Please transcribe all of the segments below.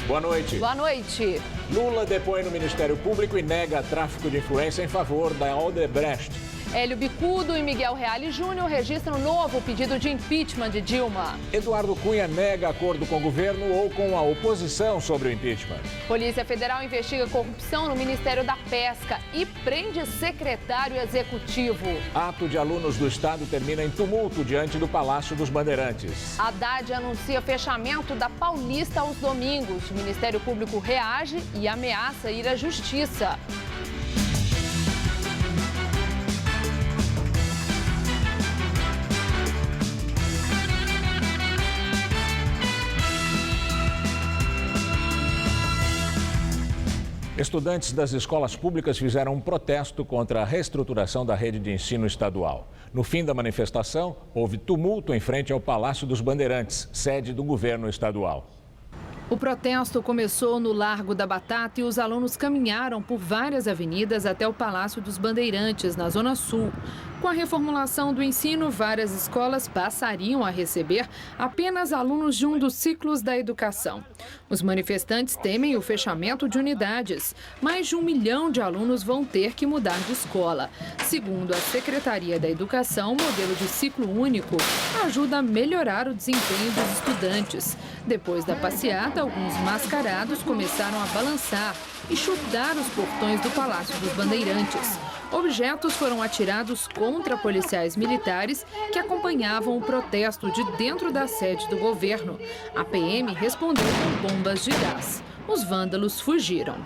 Boa noite. Boa noite. Lula depõe no Ministério Público e nega tráfico de influência em favor da Odebrecht. Hélio Bicudo e Miguel Reale Júnior registram novo pedido de impeachment de Dilma. Eduardo Cunha nega acordo com o governo ou com a oposição sobre o impeachment. Polícia Federal investiga corrupção no Ministério da Pesca e prende secretário executivo. Ato de alunos do Estado termina em tumulto diante do Palácio dos Bandeirantes. Haddad anuncia fechamento da Paulista aos domingos. O Ministério Público reage e ameaça ir à Justiça. Estudantes das escolas públicas fizeram um protesto contra a reestruturação da rede de ensino estadual. No fim da manifestação, houve tumulto em frente ao Palácio dos Bandeirantes, sede do governo estadual. O protesto começou no Largo da Batata e os alunos caminharam por várias avenidas até o Palácio dos Bandeirantes, na Zona Sul. Com a reformulação do ensino, várias escolas passariam a receber apenas alunos de um dos ciclos da educação. Os manifestantes temem o fechamento de unidades. Mais de 1 milhão de alunos vão ter que mudar de escola. Segundo a Secretaria da Educação, o modelo de ciclo único ajuda a melhorar o desempenho dos estudantes. Depois da passeata, alguns mascarados começaram a balançar e chutar os portões do Palácio dos Bandeirantes. Objetos foram atirados contra policiais militares que acompanhavam o protesto de dentro da sede do governo. A PM respondeu com bombas de gás. Os vândalos fugiram.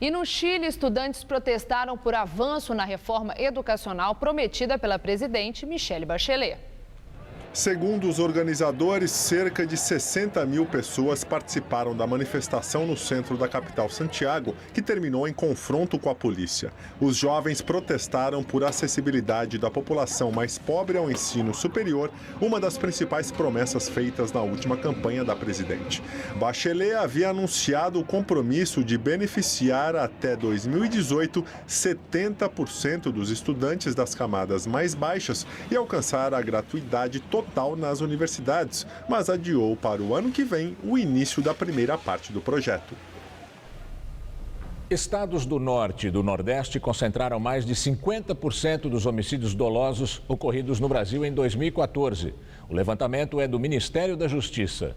E no Chile, estudantes protestaram por avanço na reforma educacional prometida pela presidente Michelle Bachelet. Segundo os organizadores, cerca de 60 mil pessoas participaram da manifestação no centro da capital, Santiago, que terminou em confronto com a polícia. Os jovens protestaram por acessibilidade da população mais pobre ao ensino superior, uma das principais promessas feitas na última campanha da presidente. Bachelet havia anunciado o compromisso de beneficiar até 2018 70% dos estudantes das camadas mais baixas e alcançar a gratuidade total nas universidades, mas adiou para o ano que vem o início da primeira parte do projeto. Estados do Norte e do Nordeste concentraram mais de 50% dos homicídios dolosos ocorridos no Brasil em 2014. O levantamento é do Ministério da Justiça.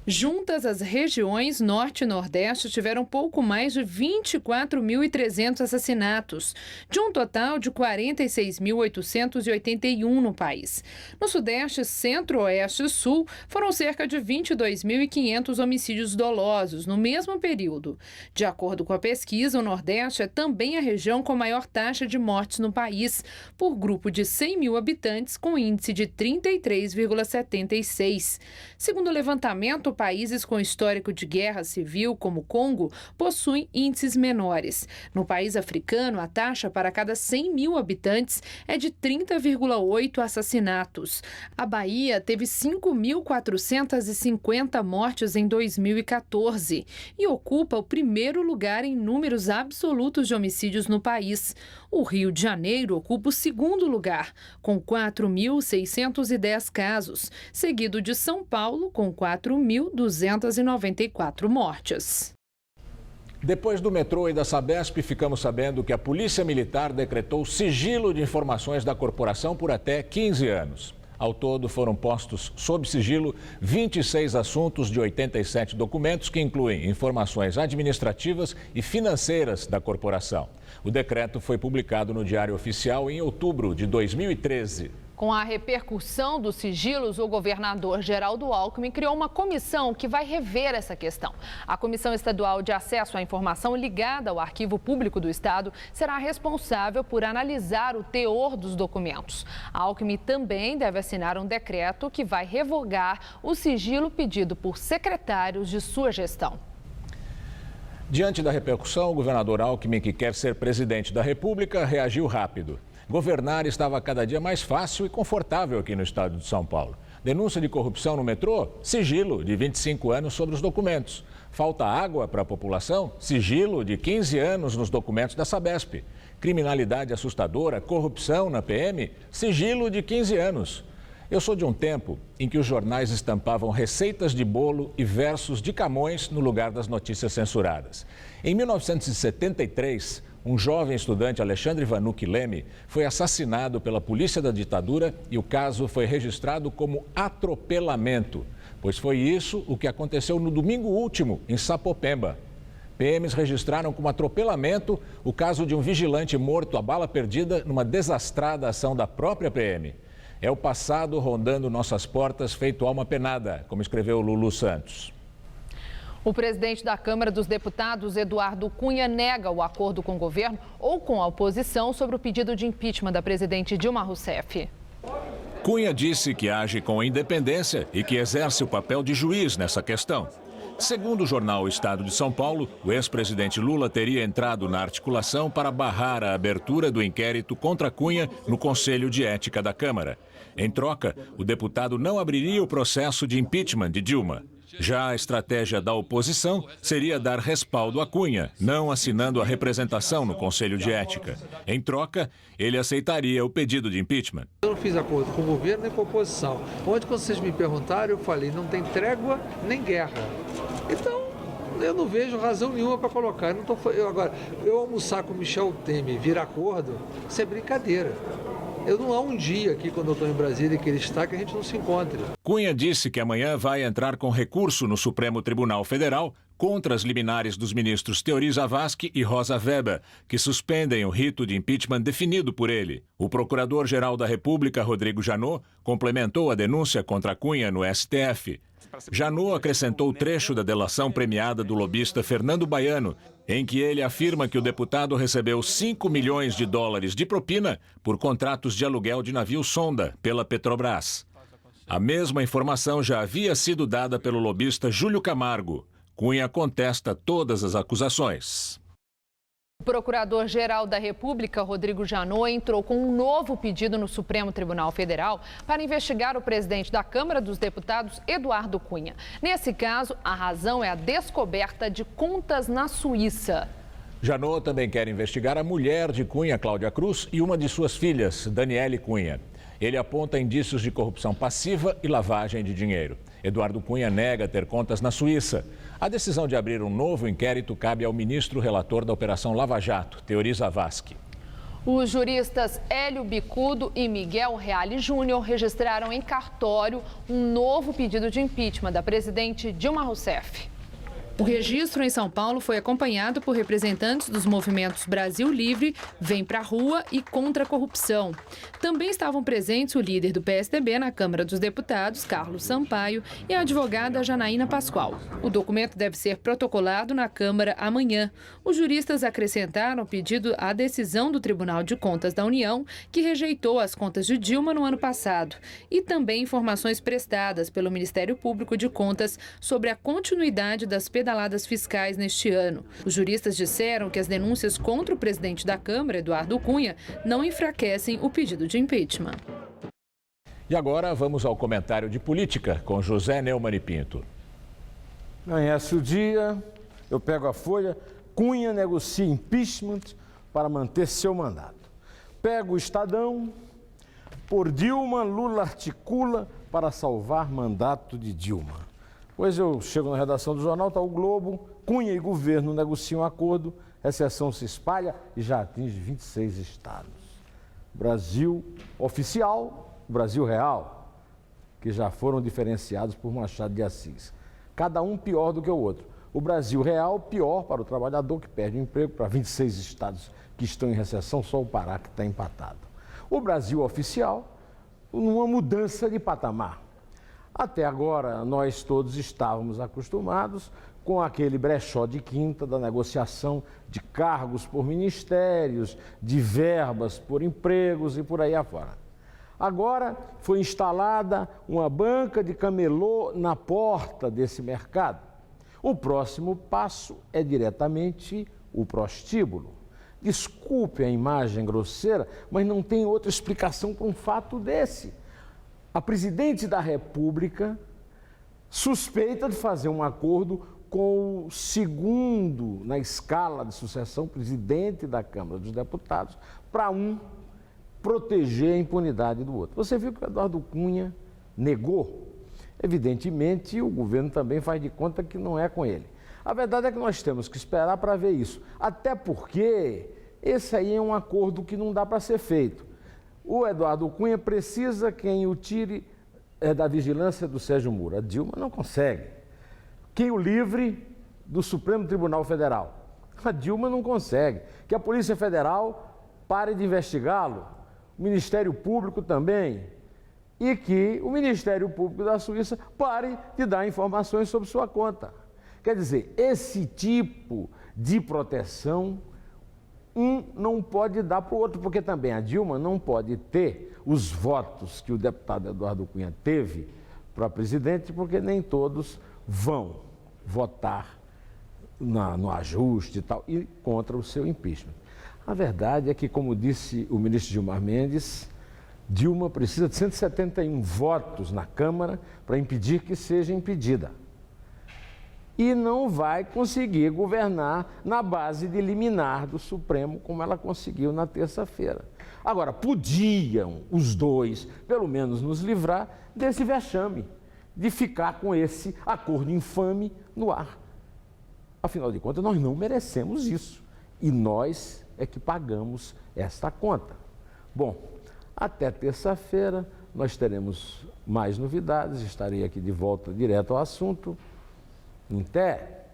Juntas, as regiões Norte e Nordeste tiveram pouco mais de 24.300 assassinatos, de um total de 46.881 no país. No Sudeste, Centro-Oeste e Sul, foram cerca de 22.500 homicídios dolosos no mesmo período. De acordo com a pesquisa, o Nordeste é também a região com maior taxa de mortes no país, por grupo de 100 mil habitantes, com índice de 33,76. Segundo o levantamento, países com histórico de guerra civil, como o Congo, possuem índices menores. No país africano, a taxa para cada 100 mil habitantes é de 30,8 assassinatos. A Bahia teve 5.450 mortes em 2014 e ocupa o primeiro lugar em números absolutos de homicídios no país. O Rio de Janeiro ocupa o segundo lugar, com 4.610 casos, seguido de São Paulo, com 4.294 mortes. Depois do metrô e da Sabesp, ficamos sabendo que a Polícia Militar decretou sigilo de informações da corporação por até 15 anos. Ao todo, foram postos sob sigilo 26 assuntos de 87 documentos que incluem informações administrativas e financeiras da corporação. O decreto foi publicado no Diário Oficial em outubro de 2013. Com a repercussão dos sigilos, o governador Geraldo Alckmin criou uma comissão que vai rever essa questão. A Comissão Estadual de Acesso à Informação, ligada ao Arquivo Público do Estado, será responsável por analisar o teor dos documentos. Alckmin também deve assinar um decreto que vai revogar o sigilo pedido por secretários de sua gestão. Diante da repercussão, o governador Alckmin, que quer ser presidente da República, reagiu rápido. Governar estava cada dia mais fácil e confortável aqui no estado de São Paulo. Denúncia de corrupção no metrô? Sigilo de 25 anos sobre os documentos. Falta água para a população? Sigilo de 15 anos nos documentos da Sabesp. Criminalidade assustadora, corrupção na PM? Sigilo de 15 anos. Eu sou de um tempo em que os jornais estampavam receitas de bolo e versos de Camões no lugar das notícias censuradas. Em 1973, um jovem estudante, Alexandre Vanucchi Leme, foi assassinado pela polícia da ditadura e o caso foi registrado como atropelamento, pois foi isso o que aconteceu no domingo último, em Sapopemba. PMs registraram como atropelamento o caso de um vigilante morto a bala perdida numa desastrada ação da própria PM. É o passado rondando nossas portas feito alma penada, como escreveu Lulu Santos. O presidente da Câmara dos Deputados, Eduardo Cunha, nega o acordo com o governo ou com a oposição sobre o pedido de impeachment da presidente Dilma Rousseff. Cunha disse que age com independência e que exerce o papel de juiz nessa questão. Segundo o jornal O Estado de São Paulo, o ex-presidente Lula teria entrado na articulação para barrar a abertura do inquérito contra Cunha no Conselho de Ética da Câmara. Em troca, o deputado não abriria o processo de impeachment de Dilma. Já a estratégia da oposição seria dar respaldo a Cunha, não assinando a representação no Conselho de Ética. Em troca, ele aceitaria o pedido de impeachment. Eu não fiz acordo com o governo nem com a oposição. Ontem, quando vocês me perguntaram, eu falei, não tem trégua nem guerra. Então, eu não vejo razão nenhuma para colocar. Eu almoçar com Michel Temer, vir acordo, isso é brincadeira. Não há um dia aqui, quando eu estou em Brasília, que ele está, que a gente não se encontre. Cunha disse que amanhã vai entrar com recurso no Supremo Tribunal Federal contra as liminares dos ministros Teori Zavascki e Rosa Weber, que suspendem o rito de impeachment definido por ele. O Procurador-Geral da República, Rodrigo Janot, complementou a denúncia contra Cunha no STF. Janot acrescentou o trecho da delação premiada do lobista Fernando Baiano, em que ele afirma que o deputado recebeu 5 milhões de dólares de propina por contratos de aluguel de navio sonda pela Petrobras. A mesma informação já havia sido dada pelo lobista Júlio Camargo. Cunha contesta todas as acusações. O Procurador-Geral da República, Rodrigo Janot, entrou com um novo pedido no Supremo Tribunal Federal para investigar o presidente da Câmara dos Deputados, Eduardo Cunha. Nesse caso, a razão é a descoberta de contas na Suíça. Janot também quer investigar a mulher de Cunha, Cláudia Cruz, e uma de suas filhas, Daniele Cunha. Ele aponta indícios de corrupção passiva e lavagem de dinheiro. Eduardo Cunha nega ter contas na Suíça. A decisão de abrir um novo inquérito cabe ao ministro relator da Operação Lava Jato, Teori Zavascki. Os juristas Hélio Bicudo e Miguel Reale Júnior registraram em cartório um novo pedido de impeachment da presidente Dilma Rousseff. O registro em São Paulo foi acompanhado por representantes dos movimentos Brasil Livre, Vem Pra Rua e Contra a Corrupção. Também estavam presentes o líder do PSDB na Câmara dos Deputados, Carlos Sampaio, e a advogada Janaína Pascoal. O documento deve ser protocolado na Câmara amanhã. Os juristas acrescentaram pedido à decisão do Tribunal de Contas da União, que rejeitou as contas de Dilma no ano passado, e também informações prestadas pelo Ministério Público de Contas sobre a continuidade das pedaladas fiscais neste ano. Os juristas disseram que as denúncias contra o presidente da Câmara, Eduardo Cunha, não enfraquecem o pedido de impeachment. E agora vamos ao comentário de política com José Neumann e Pinto. Amanhece o dia, eu pego a folha, Cunha negocia impeachment para manter seu mandato. Pego o Estadão, por Dilma, Lula articula para salvar mandato de Dilma. Pois eu chego na redação do jornal, está o Globo, Cunha e governo negociam acordo, recessão se espalha e já atinge 26 estados. Brasil oficial, Brasil real, que já foram diferenciados por Machado de Assis. Cada um pior do que o outro. O Brasil real, pior para o trabalhador que perde o emprego, para 26 estados que estão em recessão, só o Pará que está empatado. O Brasil oficial, numa mudança de patamar. Até agora, nós todos estávamos acostumados com aquele brechó de quinta da negociação de cargos por ministérios, de verbas por empregos e por aí afora. Agora foi instalada uma banca de camelô na porta desse mercado. O próximo passo é diretamente o prostíbulo. Desculpe a imagem grosseira, mas não tem outra explicação para um fato desse. A presidente da República suspeita de fazer um acordo com o segundo na escala de sucessão presidente da Câmara dos Deputados para proteger a impunidade do outro. Você viu que o Eduardo Cunha negou. Evidentemente, o governo também faz de conta que não é com ele. A verdade é que nós temos que esperar para ver isso. Até porque esse aí é um acordo que não dá para ser feito. O Eduardo Cunha precisa quem o tire da vigilância do Sérgio Moro. A Dilma não consegue. Quem o livre do Supremo Tribunal Federal. A Dilma não consegue. Que a Polícia Federal pare de investigá-lo. O Ministério Público também. E que o Ministério Público da Suíça pare de dar informações sobre sua conta. Quer dizer, esse tipo de proteção um não pode dar para o outro, porque também a Dilma não pode ter os votos que o deputado Eduardo Cunha teve para presidente, porque nem todos vão votar no ajuste e tal, e contra o seu impeachment. A verdade é que, como disse o ministro Gilmar Mendes, Dilma precisa de 171 votos na Câmara para impedir que seja impedida. E não vai conseguir governar na base de liminar do Supremo, como ela conseguiu na terça-feira. Agora, podiam os dois, pelo menos, nos livrar desse vexame, de ficar com esse acordo infame no ar. Afinal de contas, nós não merecemos isso. E nós é que pagamos esta conta. Bom, até terça-feira nós teremos mais novidades, estarei aqui de volta direto ao assunto. Até.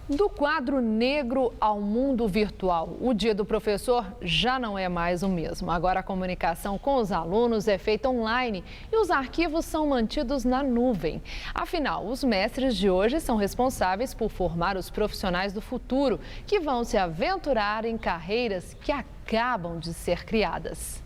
Do quadro negro ao mundo virtual, o Dia do Professor já não é mais o mesmo. Agora a comunicação com os alunos é feita online e os arquivos são mantidos na nuvem. Afinal, os mestres de hoje são responsáveis por formar os profissionais do futuro, que vão se aventurar em carreiras que acabam de ser criadas.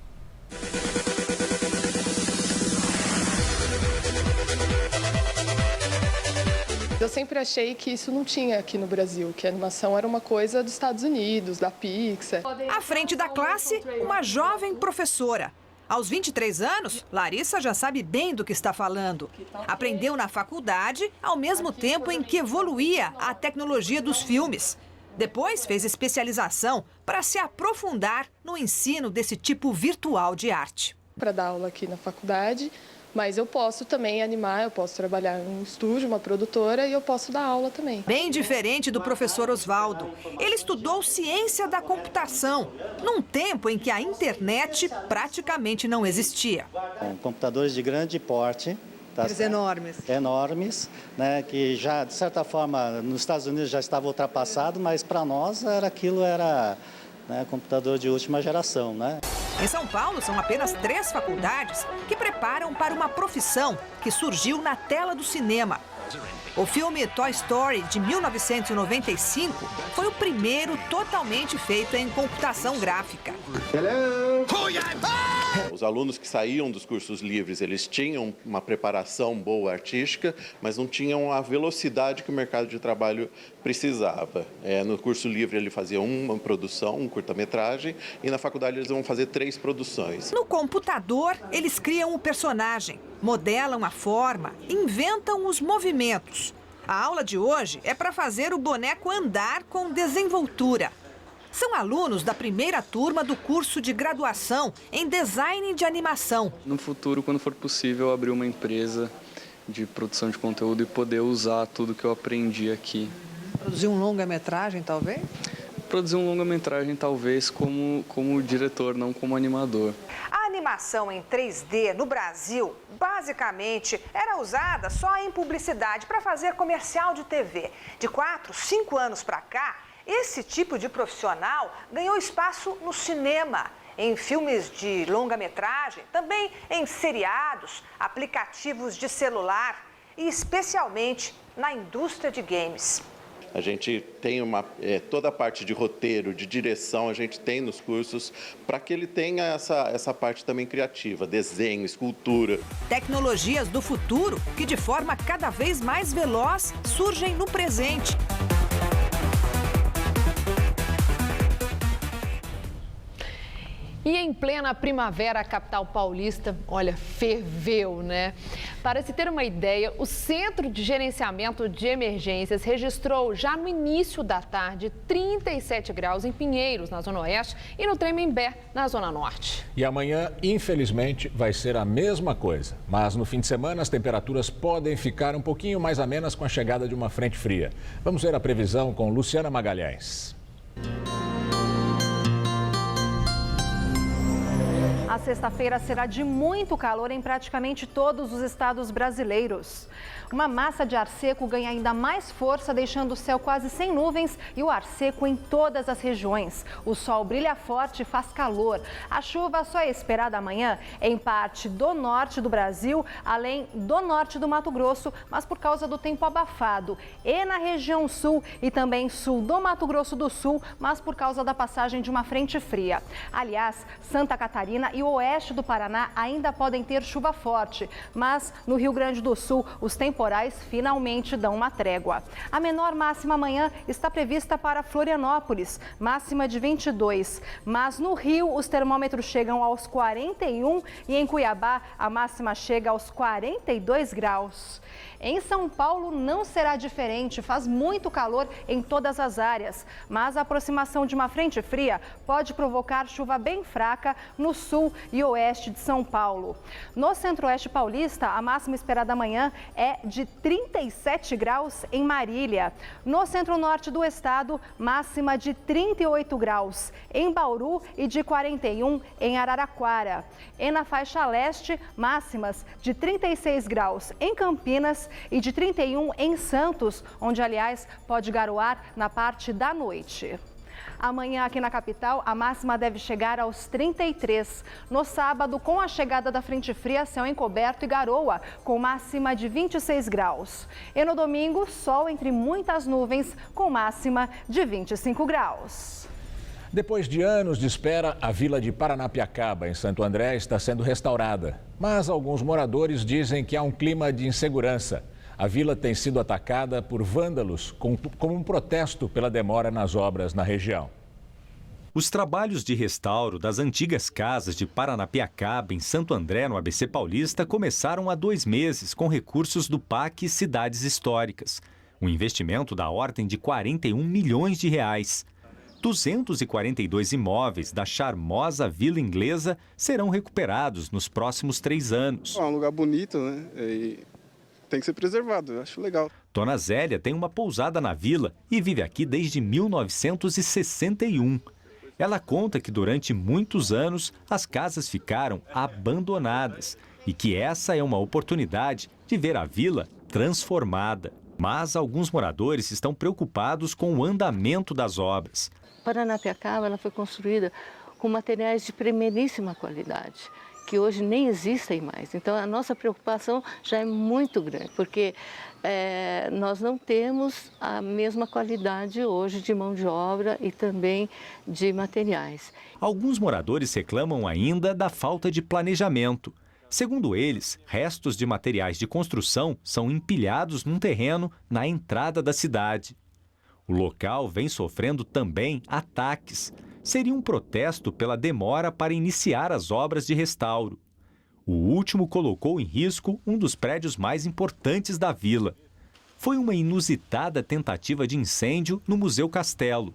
Eu sempre achei que isso não tinha aqui no Brasil, que a animação era uma coisa dos Estados Unidos, da Pixar. À frente da classe, uma jovem professora. Aos 23 anos, Larissa já sabe bem do que está falando. Aprendeu na faculdade, ao mesmo tempo em que evoluía a tecnologia dos filmes. Depois fez especialização para se aprofundar no ensino desse tipo virtual de arte. Para dar aula aqui na faculdade, mas eu posso também animar, eu posso trabalhar em um estúdio, uma produtora, e eu posso dar aula também. Bem diferente do professor Oswaldo. Ele estudou ciência da computação, num tempo em que a internet praticamente não existia. Computadores de grande porte. Eles enormes. Enormes, né, que já, de certa forma, nos Estados Unidos já estava ultrapassado, mas para nós aquilo era computador de última geração, né? Em São Paulo, são apenas 3 faculdades que preparam para uma profissão que surgiu na tela do cinema. O filme Toy Story, de 1995, foi o primeiro totalmente feito em computação gráfica. Os alunos que saíam dos cursos livres, eles tinham uma preparação boa artística, mas não tinham a velocidade que o mercado de trabalho precisava. No curso livre ele fazia uma produção, um curta-metragem, e na faculdade eles vão fazer 3 produções. No computador, eles criam o personagem, modelam a forma, inventam os movimentos. A aula de hoje é para fazer o boneco andar com desenvoltura. São alunos da primeira turma do curso de graduação em design de animação. No futuro, quando for possível, abrir uma empresa de produção de conteúdo e poder usar tudo que eu aprendi aqui. Produzir um longa-metragem, talvez? Produzir um longa-metragem, talvez, como diretor, não como animador. A animação em 3D no Brasil, basicamente, era usada só em publicidade para fazer comercial de TV. De 4, 5 anos para cá, esse tipo de profissional ganhou espaço no cinema, em filmes de longa-metragem, também em seriados, aplicativos de celular e especialmente na indústria de games. A gente tem toda a parte de roteiro, de direção, a gente tem nos cursos para que ele tenha essa parte também criativa, desenho, escultura. Tecnologias do futuro que, de forma cada vez mais veloz, surgem no presente. E em plena primavera, a capital paulista, olha, ferveu, né? Para se ter uma ideia, o Centro de Gerenciamento de Emergências registrou já no início da tarde 37 graus em Pinheiros, na Zona Oeste, e no Tremembé, na Zona Norte. E amanhã, infelizmente, vai ser a mesma coisa. Mas no fim de semana, as temperaturas podem ficar um pouquinho mais amenas com a chegada de uma frente fria. Vamos ver a previsão com Luciana Magalhães. A sexta-feira será de muito calor em praticamente todos os estados brasileiros. Uma massa de ar seco ganha ainda mais força, deixando o céu quase sem nuvens e o ar seco em todas as regiões. O sol brilha forte e faz calor. A chuva só é esperada amanhã em parte do norte do Brasil, além do norte do Mato Grosso, mas por causa do tempo abafado. E na região sul e também sul do Mato Grosso do Sul, mas por causa da passagem de uma frente fria. Aliás, Santa Catarina e o oeste do Paraná ainda podem ter chuva forte, mas no Rio Grande do Sul os temporais finalmente dão uma trégua. A menor máxima amanhã está prevista para Florianópolis, máxima de 22, mas no Rio os termômetros chegam aos 41 e em Cuiabá a máxima chega aos 42 graus. Em São Paulo não será diferente, faz muito calor em todas as áreas, mas a aproximação de uma frente fria pode provocar chuva bem fraca no sul e oeste de São Paulo. No centro-oeste paulista, a máxima esperada amanhã é de 37 graus em Marília. No centro-norte do estado, máxima de 38 graus em Bauru e de 41 em Araraquara. E na faixa leste, máximas de 36 graus em Campinas e de 31 em Santos, onde, aliás, pode garoar na parte da noite. Amanhã, aqui na capital, a máxima deve chegar aos 33. No sábado, com a chegada da frente fria, céu encoberto e garoa, com máxima de 26 graus. E no domingo, sol entre muitas nuvens, com máxima de 25 graus. Depois de anos de espera, a vila de Paranapiacaba, em Santo André, está sendo restaurada. Mas alguns moradores dizem que há um clima de insegurança. A vila tem sido atacada por vândalos como um protesto pela demora nas obras na região. Os trabalhos de restauro das antigas casas de Paranapiacaba, em Santo André, no ABC Paulista, começaram há 2 meses com recursos do PAC Cidades Históricas. Um investimento da ordem de 41 milhões de reais. 242 imóveis da charmosa Vila Inglesa serão recuperados nos próximos 3 anos. É um lugar bonito, né? E tem que ser preservado, eu acho legal. Dona Zélia tem uma pousada na vila e vive aqui desde 1961. Ela conta que durante muitos anos as casas ficaram abandonadas e que essa é uma oportunidade de ver a vila transformada. Mas alguns moradores estão preocupados com o andamento das obras. Paranapiacaba ela foi construída com materiais de primeiríssima qualidade, que hoje nem existem mais. Então, a nossa preocupação já é muito grande, porque nós não temos a mesma qualidade hoje de mão de obra e também de materiais. Alguns moradores reclamam ainda da falta de planejamento. Segundo eles, restos de materiais de construção são empilhados num terreno na entrada da cidade. O local vem sofrendo também ataques. Seria um protesto pela demora para iniciar as obras de restauro. O último colocou em risco um dos prédios mais importantes da vila. Foi uma inusitada tentativa de incêndio no Museu Castelo.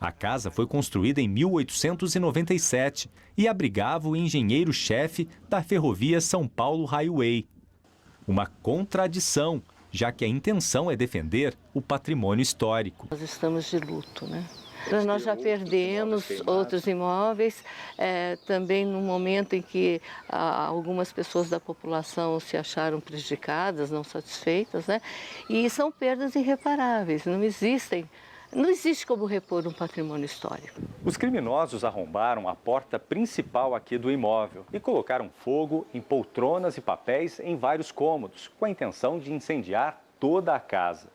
A casa foi construída em 1897 e abrigava o engenheiro-chefe da ferrovia São Paulo Highway. Uma contradição, já que a intenção é defender o patrimônio histórico. Nós estamos de luto, né? Nós já perdemos outros imóveis, também no momento em que algumas pessoas da população se acharam prejudicadas, não satisfeitas, né? E são perdas irreparáveis, não existe como repor um patrimônio histórico. Os criminosos arrombaram a porta principal aqui do imóvel e colocaram fogo em poltronas e papéis em vários cômodos, com a intenção de incendiar toda a casa.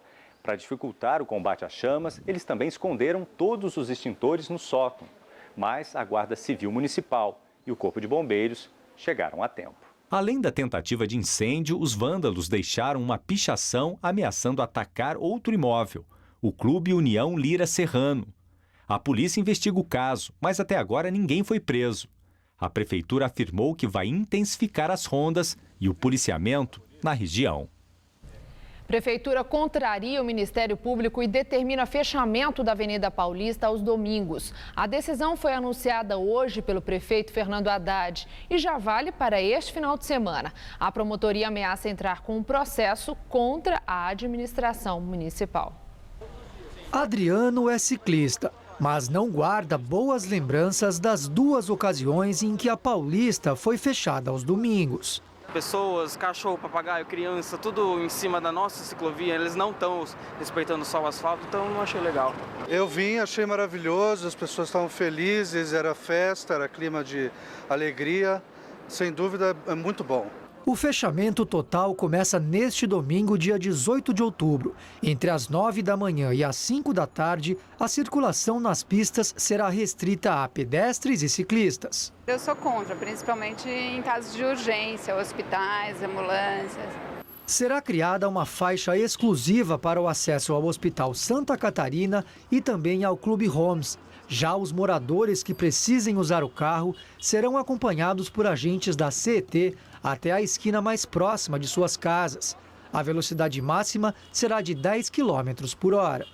Para dificultar o combate às chamas, eles também esconderam todos os extintores no sótão. Mas a Guarda Civil Municipal e o Corpo de Bombeiros chegaram a tempo. Além da tentativa de incêndio, os vândalos deixaram uma pichação ameaçando atacar outro imóvel, o Clube União Lira Serrano. A polícia investiga o caso, mas até agora ninguém foi preso. A prefeitura afirmou que vai intensificar as rondas e o policiamento na região. Prefeitura contraria o Ministério Público e determina fechamento da Avenida Paulista aos domingos. A decisão foi anunciada hoje pelo prefeito Fernando Haddad e já vale para este final de semana. A promotoria ameaça entrar com um processo contra a administração municipal. Adriano é ciclista, mas não guarda boas lembranças das duas ocasiões em que a Paulista foi fechada aos domingos. Pessoas, cachorro, papagaio, criança, tudo em cima da nossa ciclovia, eles não estão respeitando só o asfalto, então não achei legal. Eu vim, achei maravilhoso, as pessoas estavam felizes, era festa, era clima de alegria, sem dúvida é muito bom. O fechamento total começa neste domingo, dia 18 de outubro. Entre as 9 da manhã e as 5 da tarde, a circulação nas pistas será restrita a pedestres e ciclistas. Eu sou contra, principalmente em casos de urgência, hospitais, ambulâncias. Será criada uma faixa exclusiva para o acesso ao Hospital Santa Catarina e também ao Clube Homes. Já os moradores que precisem usar o carro serão acompanhados por agentes da CET até a esquina mais próxima de suas casas. A velocidade máxima será de 10 km por hora.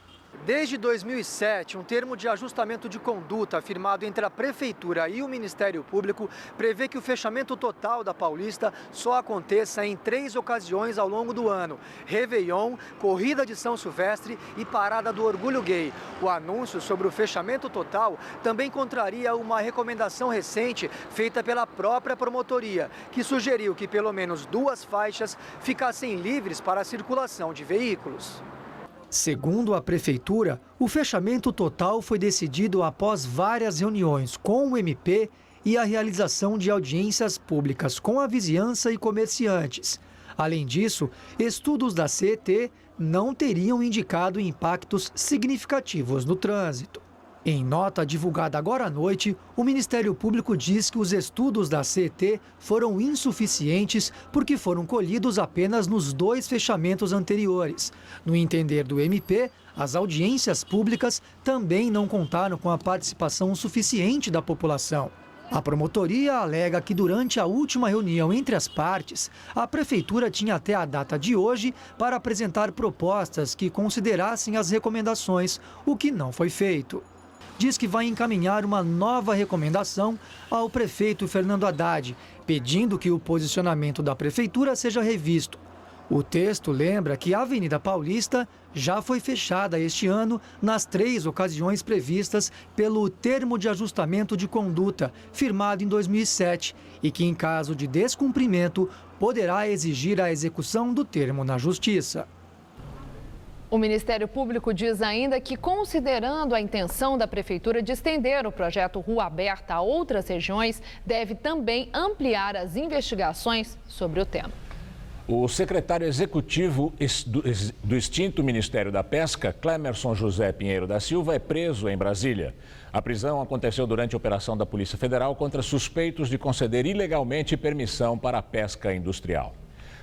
Desde 2007, um termo de ajustamento de conduta firmado entre a Prefeitura e o Ministério Público prevê que o fechamento total da Paulista só aconteça em 3 ocasiões ao longo do ano: Réveillon, Corrida de São Silvestre e Parada do Orgulho Gay. O anúncio sobre o fechamento total também contraria uma recomendação recente feita pela própria promotoria, que sugeriu que pelo menos 2 faixas ficassem livres para a circulação de veículos. Segundo a Prefeitura, o fechamento total foi decidido após várias reuniões com o MP e a realização de audiências públicas com a vizinhança e comerciantes. Além disso, estudos da CET não teriam indicado impactos significativos no trânsito. Em nota divulgada agora à noite, o Ministério Público diz que os estudos da CET foram insuficientes porque foram colhidos apenas nos 2 fechamentos anteriores. No entender do MP, as audiências públicas também não contaram com a participação suficiente da população. A promotoria alega que durante a última reunião entre as partes, a Prefeitura tinha até a data de hoje para apresentar propostas que considerassem as recomendações, o que não foi feito. Diz que vai encaminhar uma nova recomendação ao prefeito Fernando Haddad, pedindo que o posicionamento da Prefeitura seja revisto. O texto lembra que a Avenida Paulista já foi fechada este ano nas 3 ocasiões previstas pelo termo de ajustamento de conduta, firmado em 2007, e que, em caso de descumprimento, poderá exigir a execução do termo na Justiça. O Ministério Público diz ainda que, considerando a intenção da Prefeitura de estender o projeto Rua Aberta a outras regiões, deve também ampliar as investigações sobre o tema. O secretário executivo do extinto Ministério da Pesca, Clemerson José Pinheiro da Silva, é preso em Brasília. A prisão aconteceu durante a operação da Polícia Federal contra suspeitos de conceder ilegalmente permissão para a pesca industrial.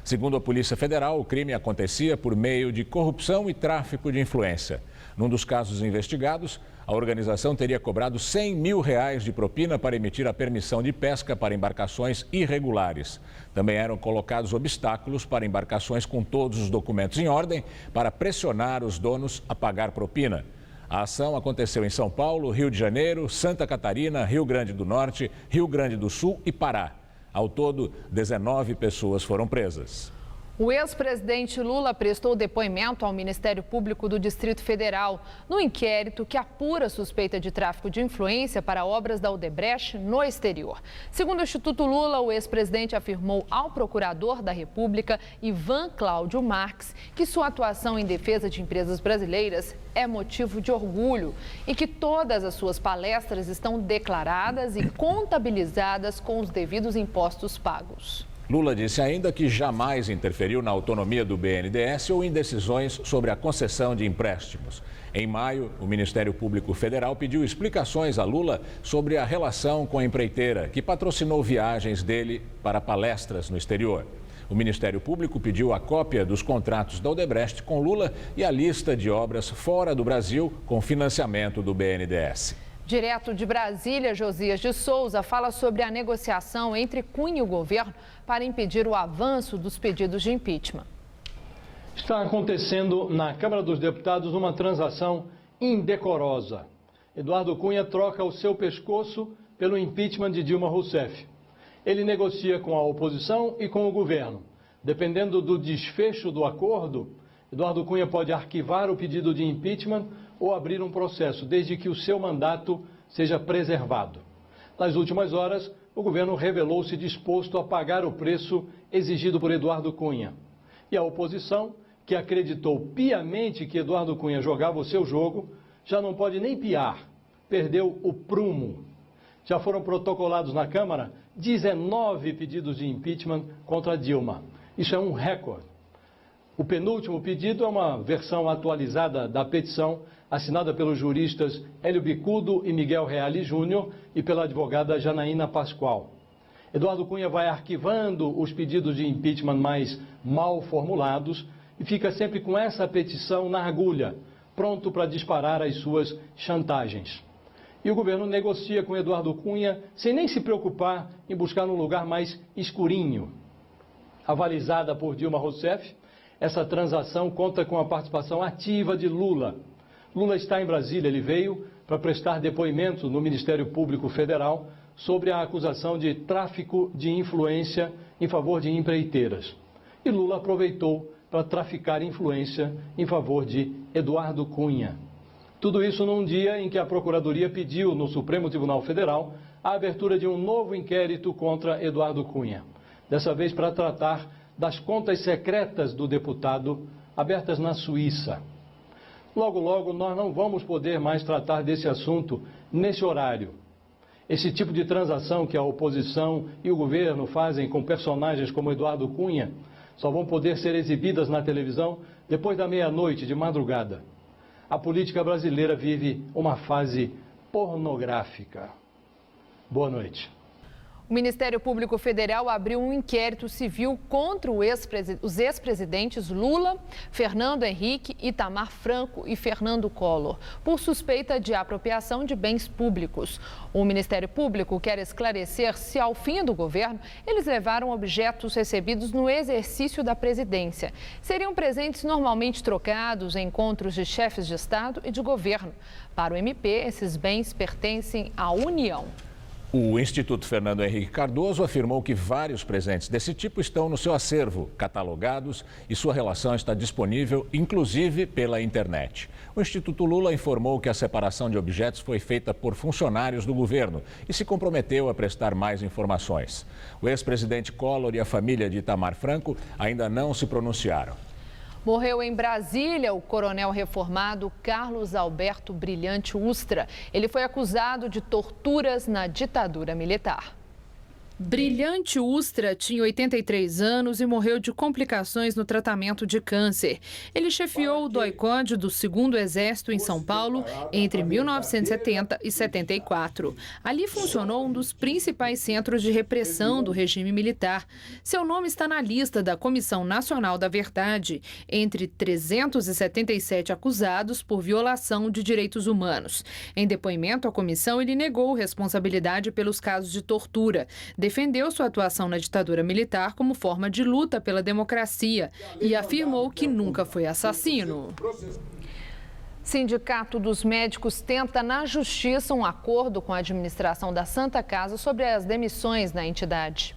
Segundo a Polícia Federal, o crime acontecia por meio de corrupção e tráfico de influência. Num dos casos investigados, a organização teria cobrado R$100 mil de propina para emitir a permissão de pesca para embarcações irregulares. Também eram colocados obstáculos para embarcações com todos os documentos em ordem para pressionar os donos a pagar propina. A ação aconteceu em São Paulo, Rio de Janeiro, Santa Catarina, Rio Grande do Norte, Rio Grande do Sul e Pará. Ao todo, 19 pessoas foram presas. O ex-presidente Lula prestou depoimento ao Ministério Público do Distrito Federal no inquérito que apura suspeita de tráfico de influência para obras da Odebrecht no exterior. Segundo o Instituto Lula, o ex-presidente afirmou ao procurador da República, Ivan Cláudio Marques, que sua atuação em defesa de empresas brasileiras é motivo de orgulho e que todas as suas palestras estão declaradas e contabilizadas com os devidos impostos pagos. Lula disse ainda que jamais interferiu na autonomia do BNDES ou em decisões sobre a concessão de empréstimos. Em maio, o Ministério Público Federal pediu explicações a Lula sobre a relação com a empreiteira, que patrocinou viagens dele para palestras no exterior. O Ministério Público pediu a cópia dos contratos da Odebrecht com Lula e a lista de obras fora do Brasil com financiamento do BNDES. Direto de Brasília, Josias de Souza fala sobre a negociação entre Cunha e o governo para impedir o avanço dos pedidos de impeachment. Está acontecendo na Câmara dos Deputados uma transação indecorosa. Eduardo Cunha troca o seu pescoço pelo impeachment de Dilma Rousseff. Ele negocia com a oposição e com o governo. Dependendo do desfecho do acordo, Eduardo Cunha pode arquivar o pedido de impeachment ou abrir um processo, desde que o seu mandato seja preservado. Nas últimas horas, o governo revelou-se disposto a pagar o preço exigido por Eduardo Cunha. E a oposição, que acreditou piamente que Eduardo Cunha jogava o seu jogo, já não pode nem piar, perdeu o prumo. Já foram protocolados na Câmara 19 pedidos de impeachment contra Dilma. Isso é um recorde. O penúltimo pedido é uma versão atualizada da petição assinada pelos juristas Hélio Bicudo e Miguel Reale Júnior e pela advogada Janaína Pascoal. Eduardo Cunha vai arquivando os pedidos de impeachment mais mal formulados e fica sempre com essa petição na agulha, pronto para disparar as suas chantagens. E o governo negocia com Eduardo Cunha sem nem se preocupar em buscar um lugar mais escurinho. Avalizada por Dilma Rousseff, essa transação conta com a participação ativa de Lula. Lula está em Brasília, ele veio para prestar depoimento no Ministério Público Federal sobre a acusação de tráfico de influência em favor de empreiteiras. E Lula aproveitou para traficar influência em favor de Eduardo Cunha. Tudo isso num dia em que a Procuradoria pediu no Supremo Tribunal Federal a abertura de um novo inquérito contra Eduardo Cunha. Dessa vez para tratar das contas secretas do deputado abertas na Suíça. Logo, logo, nós não vamos poder mais tratar desse assunto nesse horário. Esse tipo de transação que a oposição e o governo fazem com personagens como Eduardo Cunha só vão poder ser exibidas na televisão depois da meia-noite, de madrugada. A política brasileira vive uma fase pornográfica. Boa noite. O Ministério Público Federal abriu um inquérito civil contra os ex-presidentes Lula, Fernando Henrique, Itamar Franco e Fernando Collor, por suspeita de apropriação de bens públicos. O Ministério Público quer esclarecer se, ao fim do governo, eles levaram objetos recebidos no exercício da presidência. Seriam presentes normalmente trocados em encontros de chefes de Estado e de governo. Para o MP, esses bens pertencem à União. O Instituto Fernando Henrique Cardoso afirmou que vários presentes desse tipo estão no seu acervo, catalogados, e sua relação está disponível, inclusive pela internet. O Instituto Lula informou que a separação de objetos foi feita por funcionários do governo e se comprometeu a prestar mais informações. O ex-presidente Collor e a família de Itamar Franco ainda não se pronunciaram. Morreu em Brasília o coronel reformado Carlos Alberto Brilhante Ustra. Ele foi acusado de torturas na ditadura militar. Brilhante Ustra tinha 83 anos e morreu de complicações no tratamento de câncer. Ele chefiou o DOI-CODE do 2º Exército em São Paulo entre 1970 e 74. Ali funcionou um dos principais centros de repressão do regime militar. Seu nome está na lista da Comissão Nacional da Verdade, entre 377 acusados por violação de direitos humanos. Em depoimento à comissão, ele negou responsabilidade pelos casos de tortura. Defendeu sua atuação na ditadura militar como forma de luta pela democracia e afirmou que nunca foi assassino. Sindicato dos Médicos tenta na Justiça um acordo com a administração da Santa Casa sobre as demissões na entidade.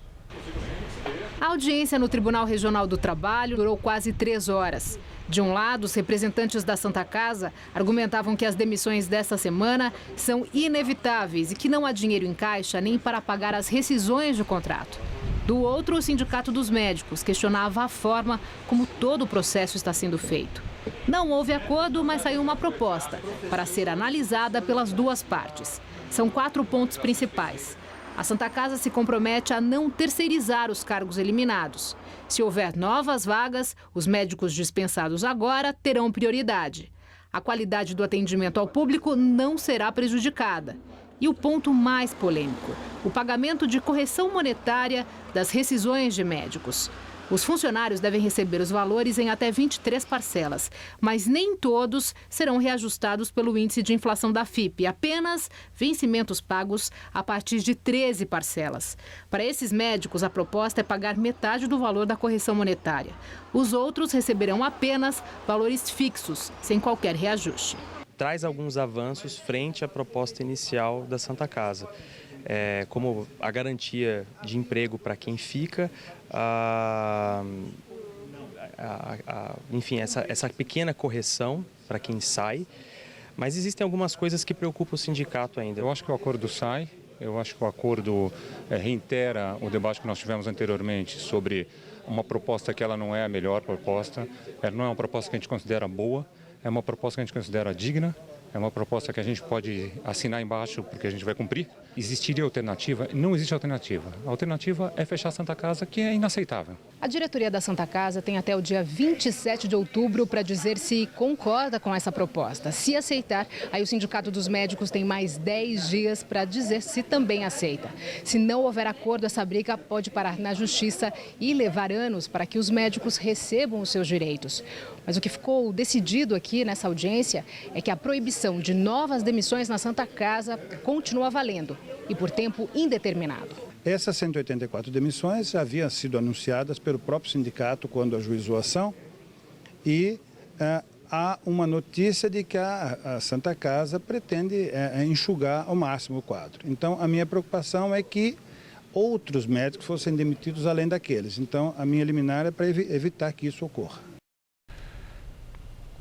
A audiência no Tribunal Regional do Trabalho durou quase 3 horas. De um lado, os representantes da Santa Casa argumentavam que as demissões desta semana são inevitáveis e que não há dinheiro em caixa nem para pagar as rescisões do contrato. Do outro, o Sindicato dos Médicos questionava a forma como todo o processo está sendo feito. Não houve acordo, mas saiu uma proposta para ser analisada pelas duas partes. São 4 pontos principais. A Santa Casa se compromete a não terceirizar os cargos eliminados. Se houver novas vagas, os médicos dispensados agora terão prioridade. A qualidade do atendimento ao público não será prejudicada. E o ponto mais polêmico, o pagamento de correção monetária das rescisões de médicos. Os funcionários devem receber os valores em até 23 parcelas, mas nem todos serão reajustados pelo índice de inflação da FIPE, apenas vencimentos pagos a partir de 13 parcelas. Para esses médicos, a proposta é pagar metade do valor da correção monetária. Os outros receberão apenas valores fixos, sem qualquer reajuste. Traz alguns avanços frente à proposta inicial da Santa Casa, como a garantia de emprego para quem fica, enfim, essa pequena correção para quem sai, mas existem algumas coisas que preocupam o sindicato ainda. Eu acho que o acordo sai, eu acho que o acordo reitera o debate que nós tivemos anteriormente sobre uma proposta que ela não é a melhor proposta, ela não é uma proposta que a gente considera boa, é uma proposta que a gente considera digna, é uma proposta que a gente pode assinar embaixo porque a gente vai cumprir. Existiria alternativa? Não existe alternativa. A alternativa é fechar a Santa Casa, que é inaceitável. A diretoria da Santa Casa tem até o dia 27 de outubro para dizer se concorda com essa proposta. Se aceitar, aí o Sindicato dos Médicos tem mais 10 dias para dizer se também aceita. Se não houver acordo, essa briga pode parar na Justiça e levar anos para que os médicos recebam os seus direitos. Mas o que ficou decidido aqui nessa audiência é que a proibição de novas demissões na Santa Casa continua valendo e por tempo indeterminado. Essas 184 demissões já haviam sido anunciadas pelo próprio sindicato quando ajuizou a ação e há uma notícia de que a Santa Casa pretende enxugar ao máximo o quadro. Então, a minha preocupação é que outros médicos fossem demitidos além daqueles. Então, a minha liminar é para evitar que isso ocorra.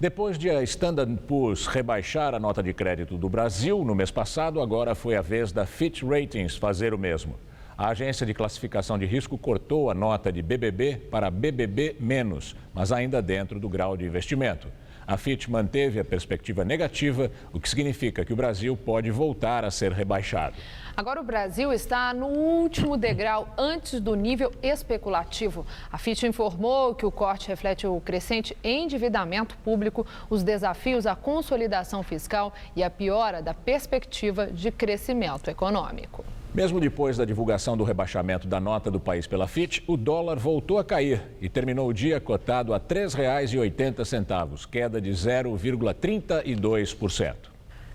Depois de a Standard & Poor's rebaixar a nota de crédito do Brasil no mês passado, agora foi a vez da Fitch Ratings fazer o mesmo. A agência de classificação de risco cortou a nota de BBB para BBB-, mas ainda dentro do grau de investimento. A Fitch manteve a perspectiva negativa, o que significa que o Brasil pode voltar a ser rebaixado. Agora o Brasil está no último degrau antes do nível especulativo. A Fitch informou que o corte reflete o crescente endividamento público, os desafios à consolidação fiscal e a piora da perspectiva de crescimento econômico. Mesmo depois da divulgação do rebaixamento da nota do país pela Fitch, o dólar voltou a cair e terminou o dia cotado a R$ 3,80, queda de 0,32%.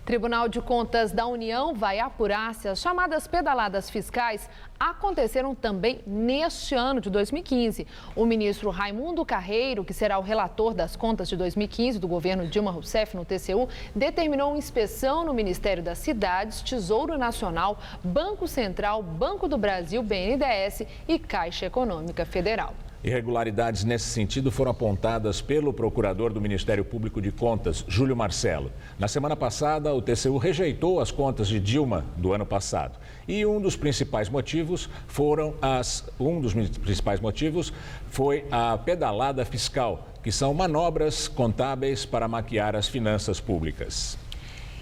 Tribunal de Contas da União vai apurar se as chamadas pedaladas fiscais aconteceram também neste ano de 2015. O ministro Raimundo Carreiro, que será o relator das contas de 2015 do governo Dilma Rousseff no TCU, determinou uma inspeção no Ministério das Cidades, Tesouro Nacional, Banco Central, Banco do Brasil, BNDES e Caixa Econômica Federal. Irregularidades nesse sentido foram apontadas pelo procurador do Ministério Público de Contas, Júlio Marcelo. Na semana passada, o TCU rejeitou as contas de Dilma do ano passado. E um dos principais motivos foi a pedalada fiscal, que são manobras contábeis para maquiar as finanças públicas.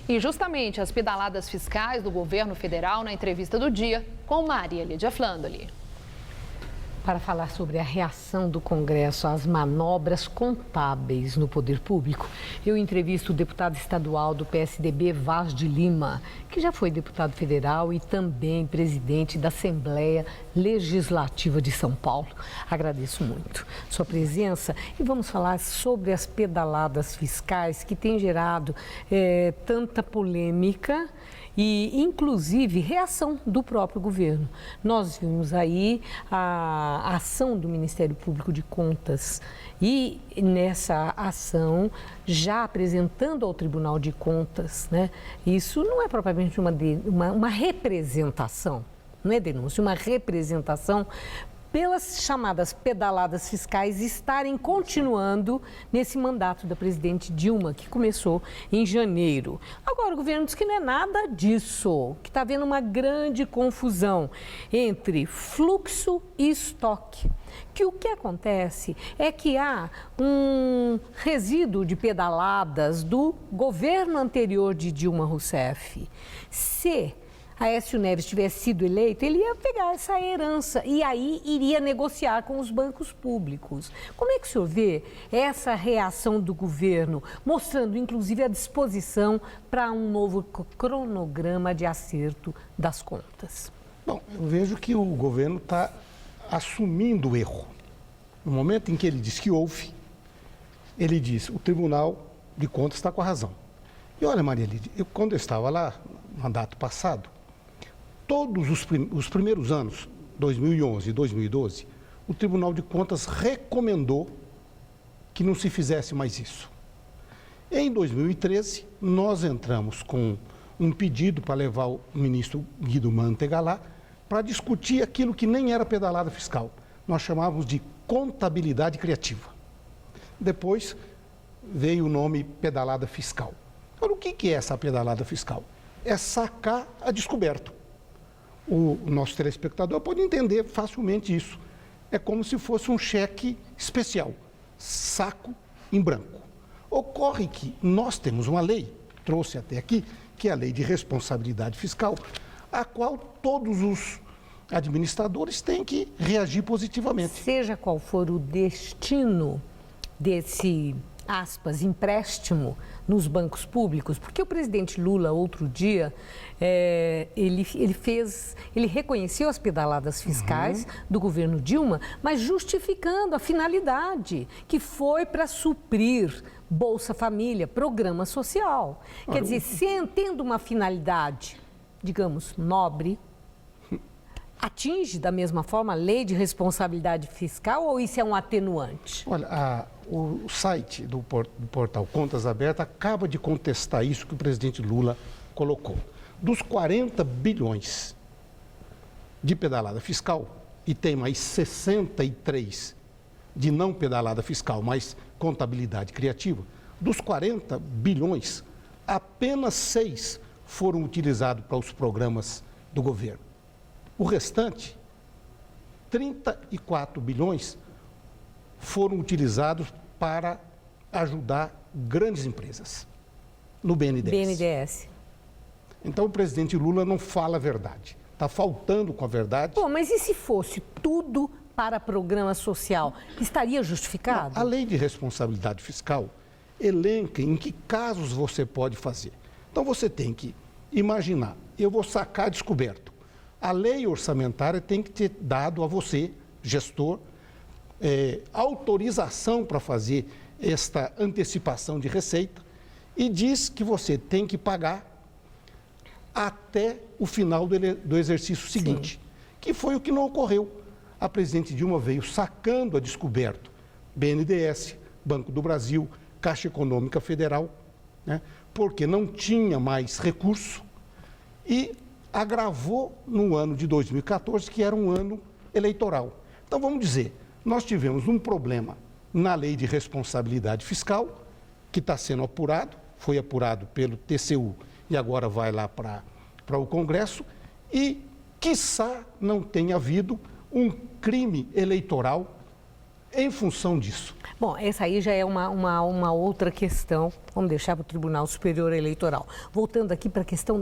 E justamente as pedaladas fiscais do governo federal na entrevista do dia com Maria Lídia Flandoli. Para falar sobre a reação do Congresso às manobras contábeis no poder público, eu entrevisto o deputado estadual do PSDB, Vaz de Lima, que já foi deputado federal e também presidente da Assembleia Legislativa de São Paulo. Agradeço muito sua presença e vamos falar sobre as pedaladas fiscais que têm gerado tanta polêmica e, inclusive, reação do próprio governo. Nós vimos aí a ação do Ministério Público de Contas e, nessa ação, já apresentando ao Tribunal de Contas, né? Isso não é propriamente uma representação, não é denúncia, uma representação pelas chamadas pedaladas fiscais estarem continuando nesse mandato da presidente Dilma, que começou em janeiro. Agora, o governo diz que não é nada disso, que está havendo uma grande confusão entre fluxo e estoque. Que o que acontece é que há um resíduo de pedaladas do governo anterior de Dilma Rousseff. Se Aécio Neves tivesse sido eleito, ele ia pegar essa herança e aí iria negociar com os bancos públicos. Como é que o senhor vê essa reação do governo, mostrando inclusive a disposição para um novo cronograma de acerto das contas? Bom, eu vejo que o governo está assumindo o erro. No momento em que ele diz que houve, ele diz, o Tribunal de Contas está com a razão. E olha, Maria Lídia, quando eu estava lá, no mandato passado, todos os primeiros anos, 2011 e 2012, o Tribunal de Contas recomendou que não se fizesse mais isso. Em 2013, nós entramos com um pedido para levar o ministro Guido Mantega lá para discutir aquilo que nem era pedalada fiscal. Nós chamávamos de contabilidade criativa. Depois veio o nome pedalada fiscal. Agora, o que é essa pedalada fiscal? É sacar a descoberto. O nosso telespectador pode entender facilmente isso. É como se fosse um cheque especial, saco em branco. Ocorre que nós temos uma lei, trouxe até aqui, que é a Lei de Responsabilidade Fiscal, a qual todos os administradores têm que reagir positivamente. Seja qual for o destino desse, aspas, empréstimo nos bancos públicos, porque o presidente Lula, outro dia, ele reconheceu as pedaladas fiscais do governo Dilma, mas justificando a finalidade, que foi para suprir Bolsa Família, programa social. Quer dizer, tendo uma finalidade, digamos, nobre, atinge da mesma forma a lei de responsabilidade fiscal ou isso é um atenuante? Olha, o site do portal Contas Abertas acaba de contestar isso que o presidente Lula colocou. Dos 40 bilhões de pedalada fiscal, e tem mais 63 de não pedalada fiscal, mas contabilidade criativa, dos 40 bilhões, apenas 6 foram utilizados para os programas do governo. O restante, 34 bilhões, foram utilizados para ajudar grandes empresas no BNDES. Então, o presidente Lula não fala a verdade. Está faltando com a verdade. Pô, mas e se fosse tudo para programa social? Estaria justificado? Não, a lei de responsabilidade fiscal elenca em que casos você pode fazer. Então, você tem que imaginar, eu vou sacar descoberto. A lei orçamentária tem que ter dado a você, gestor, autorização para fazer esta antecipação de receita e diz que você tem que pagar até o final do exercício seguinte, que foi o que não ocorreu. A presidente Dilma veio sacando a descoberto BNDES, Banco do Brasil, Caixa Econômica Federal, né, porque não tinha mais recurso e agravou no ano de 2014, que era um ano eleitoral. Então, vamos dizer, nós tivemos um problema na lei de responsabilidade fiscal, que está sendo apurado, foi apurado pelo TCU e agora vai lá para o Congresso, e, quiçá, não tenha havido um crime eleitoral em função disso. Bom, essa aí já é uma outra questão, vamos deixar para o Tribunal Superior Eleitoral. Voltando aqui para a questão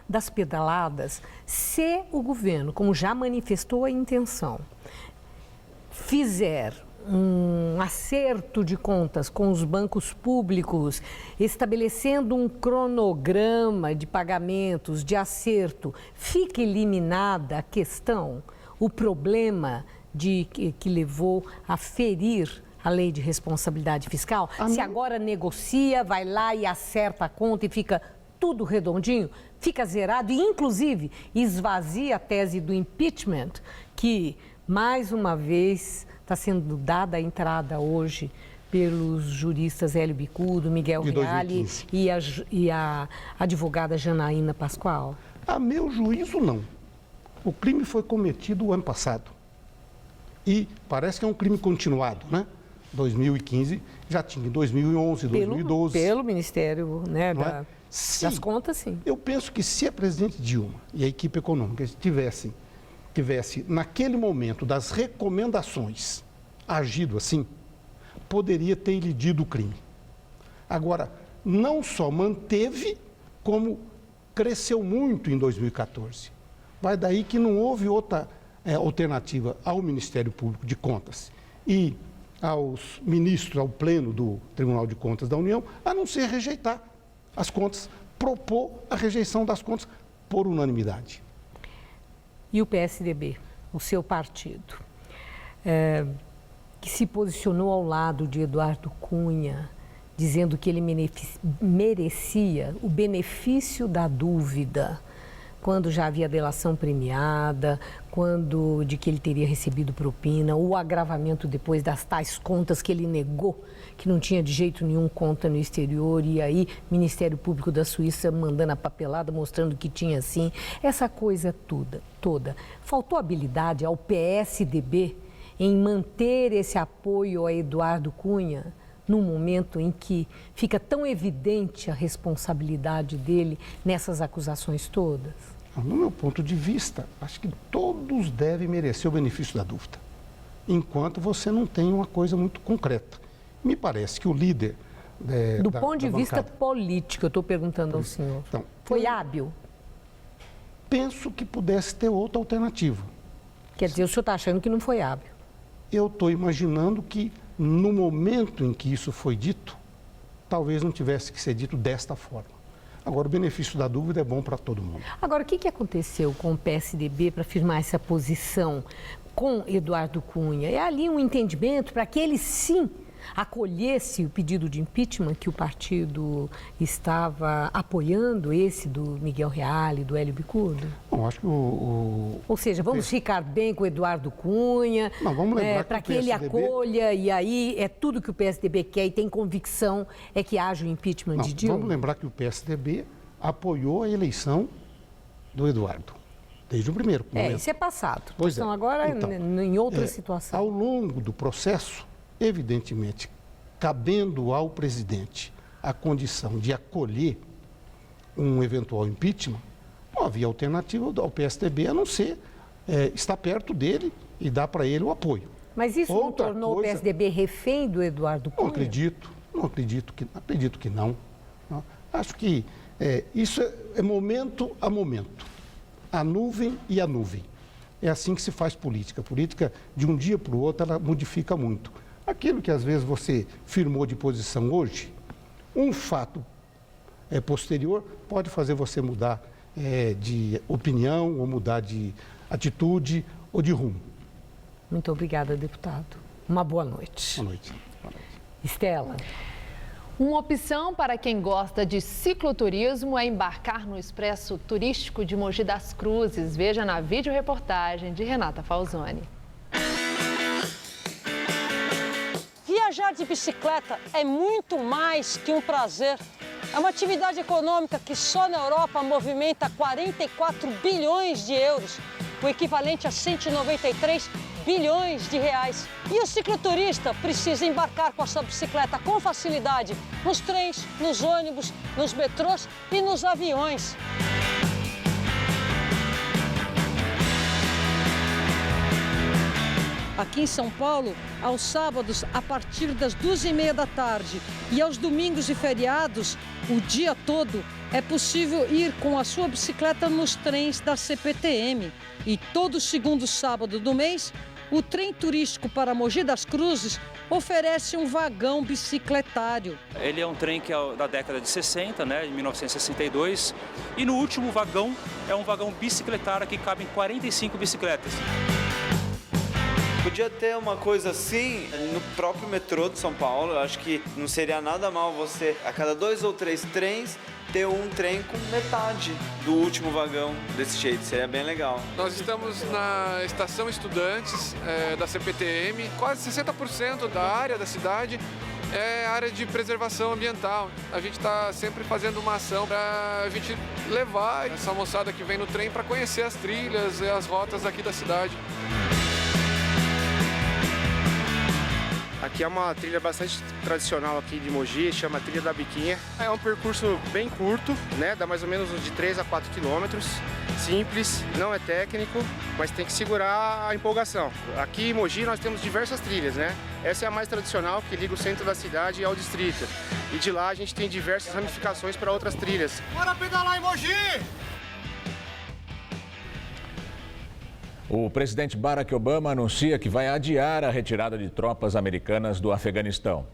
das pedaladas, se o governo, como já manifestou a intenção, fizer um acerto de contas com os bancos públicos, estabelecendo um cronograma de pagamentos, de acerto, fica eliminada a questão, o problema que levou a ferir a lei de responsabilidade fiscal? Se agora negocia, vai lá e acerta a conta e fica tudo redondinho, fica zerado e, inclusive, esvazia a tese do impeachment, que, mais uma vez, está sendo dada a entrada hoje pelos juristas Hélio Bicudo, Miguel Reale e a advogada Janaína Pascoal? A meu juízo, não. O crime foi cometido o ano passado. E parece que é um crime continuado, né? 2015, já tinha em 2011, 2012. Pelo Ministério, né, das Contas, sim. Eu penso que se a presidente Dilma e a equipe econômica tivesse naquele momento das recomendações, agido assim, poderia ter elidido o crime. Agora, não só manteve, como cresceu muito em 2014. Vai daí que não houve outra alternativa ao Ministério Público de Contas e aos ministros, ao pleno do Tribunal de Contas da União, a não ser rejeitar as contas, propor a rejeição das contas por unanimidade. E o PSDB, o seu partido, que se posicionou ao lado de Eduardo Cunha, dizendo que ele merecia o benefício da dúvida, quando já havia delação premiada, de que ele teria recebido propina, o agravamento depois das tais contas que ele negou, que não tinha de jeito nenhum conta no exterior, e aí Ministério Público da Suíça mandando a papelada, mostrando que tinha sim, essa coisa toda. Faltou habilidade ao PSDB em manter esse apoio a Eduardo Cunha, num momento em que fica tão evidente a responsabilidade dele nessas acusações todas? No meu ponto de vista, acho que todos devem merecer o benefício da dúvida, enquanto você não tem uma coisa muito concreta. Me parece que o líder do ponto de vista político, eu estou perguntando ao senhor, então, foi hábil? Penso que pudesse ter outra alternativa. Quer dizer, o senhor está achando que não foi hábil? Eu estou imaginando que, no momento em que isso foi dito, talvez não tivesse que ser dito desta forma. Agora, o benefício da dúvida é bom para todo mundo. Agora, o que aconteceu com o PSDB para firmar essa posição com Eduardo Cunha? É ali um entendimento para que ele, sim, acolhesse o pedido de impeachment que o partido estava apoiando, esse do Miguel Reale, do Hélio Bicudo? Bom, acho que Ou seja, vamos ficar bem com o Eduardo Cunha, para que ele acolha, e aí é tudo que o PSDB quer e tem convicção é que haja o impeachment de Dilma? Vamos lembrar que o PSDB apoiou a eleição do Eduardo, desde o primeiro momento. Isso é passado. Pois então, agora, em outra situação. Ao longo do processo, evidentemente, cabendo ao presidente a condição de acolher um eventual impeachment, não havia alternativa ao PSDB a não ser estar perto dele e dar para ele o apoio. Mas isso não tornou o PSDB refém do Eduardo Cunha? Não acredito que não. Acho que isso é momento a momento, a nuvem e a nuvem. É assim que se faz política. A política, de um dia para o outro, ela modifica muito. Aquilo que às vezes você firmou de posição hoje, um fato posterior pode fazer você mudar de opinião ou mudar de atitude ou de rumo. Muito obrigada, deputado. Uma boa noite. Boa noite. Estela. Uma opção para quem gosta de cicloturismo é embarcar no Expresso Turístico de Mogi das Cruzes. Veja na videoreportagem de Renata Falzoni. Viajar de bicicleta é muito mais que um prazer. É uma atividade econômica que só na Europa movimenta 44 bilhões de euros, o equivalente a 193 bilhões de reais. E o cicloturista precisa embarcar com a sua bicicleta com facilidade nos trens, nos ônibus, nos metrôs e nos aviões. Aqui em São Paulo, aos sábados, a partir das 2h30 da tarde e aos domingos e feriados, o dia todo, é possível ir com a sua bicicleta nos trens da CPTM. E todo segundo sábado do mês, o trem turístico para Mogi das Cruzes oferece um vagão bicicletário. Ele é um trem que é da década de 60, de 1962, e no último vagão é um vagão bicicletário que cabem 45 bicicletas. Podia ter uma coisa assim no próprio metrô de São Paulo. Eu acho que não seria nada mal você, a cada 2 ou 3 trens, ter um trem com metade do último vagão desse jeito. Seria bem legal. Nós estamos na estação Estudantes da CPTM. Quase 60% da área da cidade é área de preservação ambiental. A gente está sempre fazendo uma ação para a gente levar essa moçada que vem no trem para conhecer as trilhas e as rotas aqui da cidade. Aqui é uma trilha bastante tradicional aqui de Mogi, chama Trilha da Biquinha. É um percurso bem curto, dá mais ou menos de 3 a 4 quilômetros. Simples, não é técnico, mas tem que segurar a empolgação. Aqui em Mogi nós temos diversas trilhas, Essa é a mais tradicional, que liga o centro da cidade ao distrito. E de lá a gente tem diversas ramificações para outras trilhas. Bora pedalar em Mogi! O presidente Barack Obama anuncia que vai adiar a retirada de tropas americanas do Afeganistão.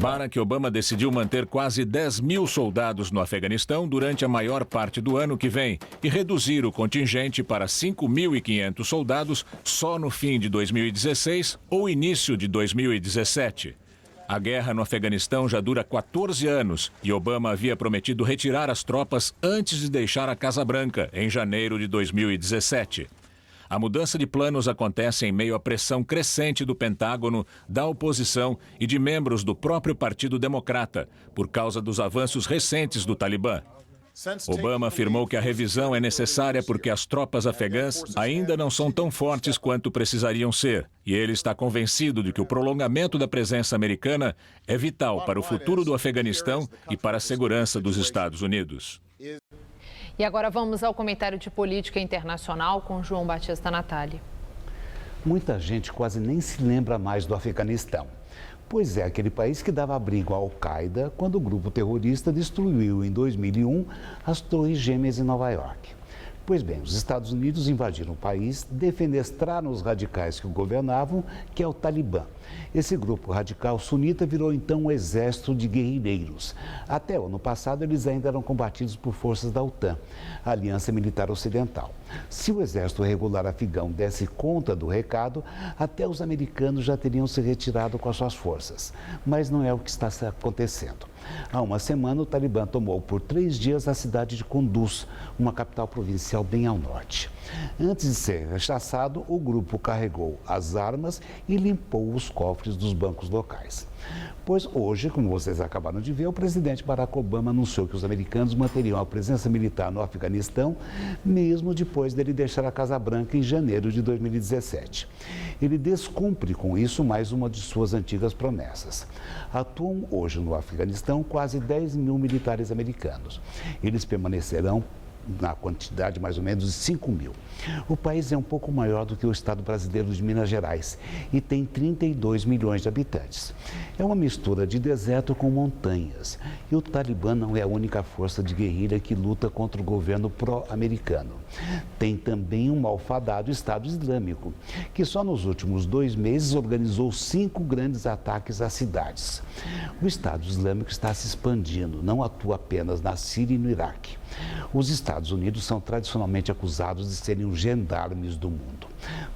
Barack Obama decidiu manter quase 10 mil soldados no Afeganistão durante a maior parte do ano que vem e reduzir o contingente para 5.500 soldados só no fim de 2016 ou início de 2017. A guerra no Afeganistão já dura 14 anos e Obama havia prometido retirar as tropas antes de deixar a Casa Branca, em janeiro de 2017. A mudança de planos acontece em meio à pressão crescente do Pentágono, da oposição e de membros do próprio Partido Democrata, por causa dos avanços recentes do Talibã. Obama afirmou que a revisão é necessária porque as tropas afegãs ainda não são tão fortes quanto precisariam ser, e ele está convencido de que o prolongamento da presença americana é vital para o futuro do Afeganistão e para a segurança dos Estados Unidos. E agora vamos ao comentário de política internacional com João Batista Natália. Muita gente quase nem se lembra mais do Afeganistão. Pois é, aquele país que dava abrigo à Al-Qaeda quando o grupo terrorista destruiu em 2001 as Torres Gêmeas em Nova York. Pois bem, os Estados Unidos invadiram o país, defenestraram os radicais que o governavam, que é o Talibã. Esse grupo radical sunita virou então um exército de guerrilheiros. Até o ano passado, eles ainda eram combatidos por forças da OTAN, a Aliança Militar Ocidental. Se o exército regular afegão desse conta do recado, até os americanos já teriam se retirado com as suas forças. Mas não é o que está acontecendo. Há uma semana, o Talibã tomou por 3 dias a cidade de Kunduz, uma capital provincial bem ao norte. Antes de ser rechaçado, o grupo carregou as armas e limpou os cofres dos bancos locais. Pois hoje, como vocês acabaram de ver, o presidente Barack Obama anunciou que os americanos manteriam a presença militar no Afeganistão, mesmo depois dele deixar a Casa Branca em janeiro de 2017. Ele descumpre com isso mais uma de suas antigas promessas. Atuam hoje no Afeganistão quase 10 mil militares americanos. Eles permanecerão na quantidade mais ou menos de 5 mil. O país é um pouco maior do que o estado brasileiro de Minas Gerais e tem 32 milhões de habitantes. É uma mistura de deserto com montanhas e o Talibã não é a única força de guerrilha que luta contra o governo pró-americano. Tem também um malfadado Estado Islâmico, que só nos últimos 2 meses organizou 5 grandes ataques às cidades. O Estado Islâmico está se expandindo, não atua apenas na Síria e no Iraque. Os Estados Unidos são tradicionalmente acusados de serem os gendarmes do mundo.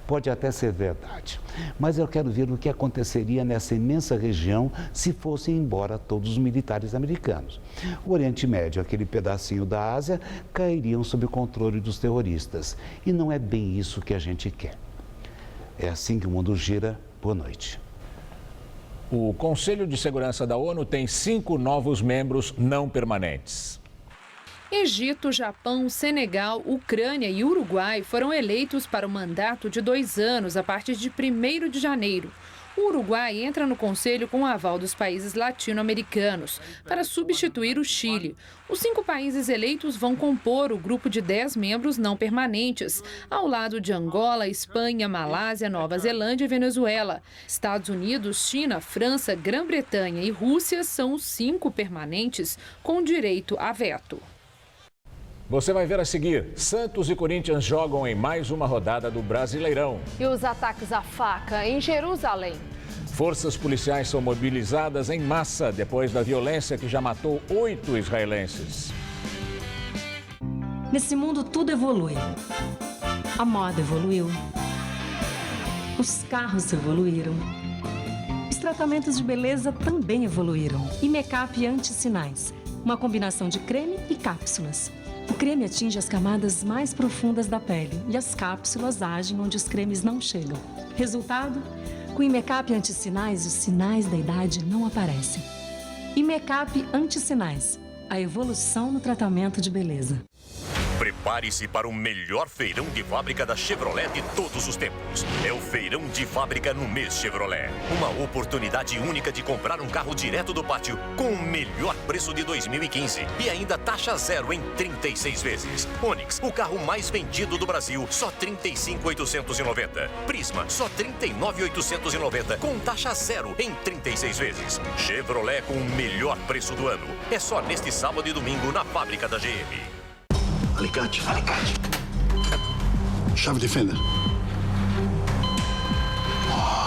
Pode até ser verdade, mas eu quero ver o que aconteceria nessa imensa região se fossem embora todos os militares americanos. O Oriente Médio, aquele pedacinho da Ásia, cairiam sob o controle dos terroristas. E não é bem isso que a gente quer. É assim que o mundo gira. Boa noite. O Conselho de Segurança da ONU tem 5 novos membros não permanentes. Egito, Japão, Senegal, Ucrânia e Uruguai foram eleitos para o mandato de 2 anos a partir de 1º de janeiro. O Uruguai entra no Conselho com o aval dos países latino-americanos para substituir o Chile. Os 5 países eleitos vão compor o grupo de 10 membros não permanentes, ao lado de Angola, Espanha, Malásia, Nova Zelândia e Venezuela. Estados Unidos, China, França, Grã-Bretanha e Rússia são os 5 permanentes com direito a veto. Você vai ver a seguir, Santos e Corinthians jogam em mais uma rodada do Brasileirão. E os ataques à faca em Jerusalém. Forças policiais são mobilizadas em massa depois da violência que já matou 8 israelenses. Nesse mundo tudo evolui. A moda evoluiu. Os carros evoluíram. Os tratamentos de beleza também evoluíram. E make-up anti-sinais. Uma combinação de creme e cápsulas. O creme atinge as camadas mais profundas da pele e as cápsulas agem onde os cremes não chegam. Resultado? Com o Imecap Anti-Sinais, os sinais da idade não aparecem. Imecap Anti-Sinais, a evolução no tratamento de beleza. Prepare-se para o melhor feirão de fábrica da Chevrolet de todos os tempos. É o Feirão de Fábrica no mês Chevrolet. Uma oportunidade única de comprar um carro direto do pátio com o melhor preço de 2015 e ainda taxa zero em 36 vezes. Onix, o carro mais vendido do Brasil, só 35.890. Prisma, só 39.890 com taxa zero em 36 vezes. Chevrolet com o melhor preço do ano. É só neste sábado e domingo na fábrica da GM. Alicate. Chave de fenda.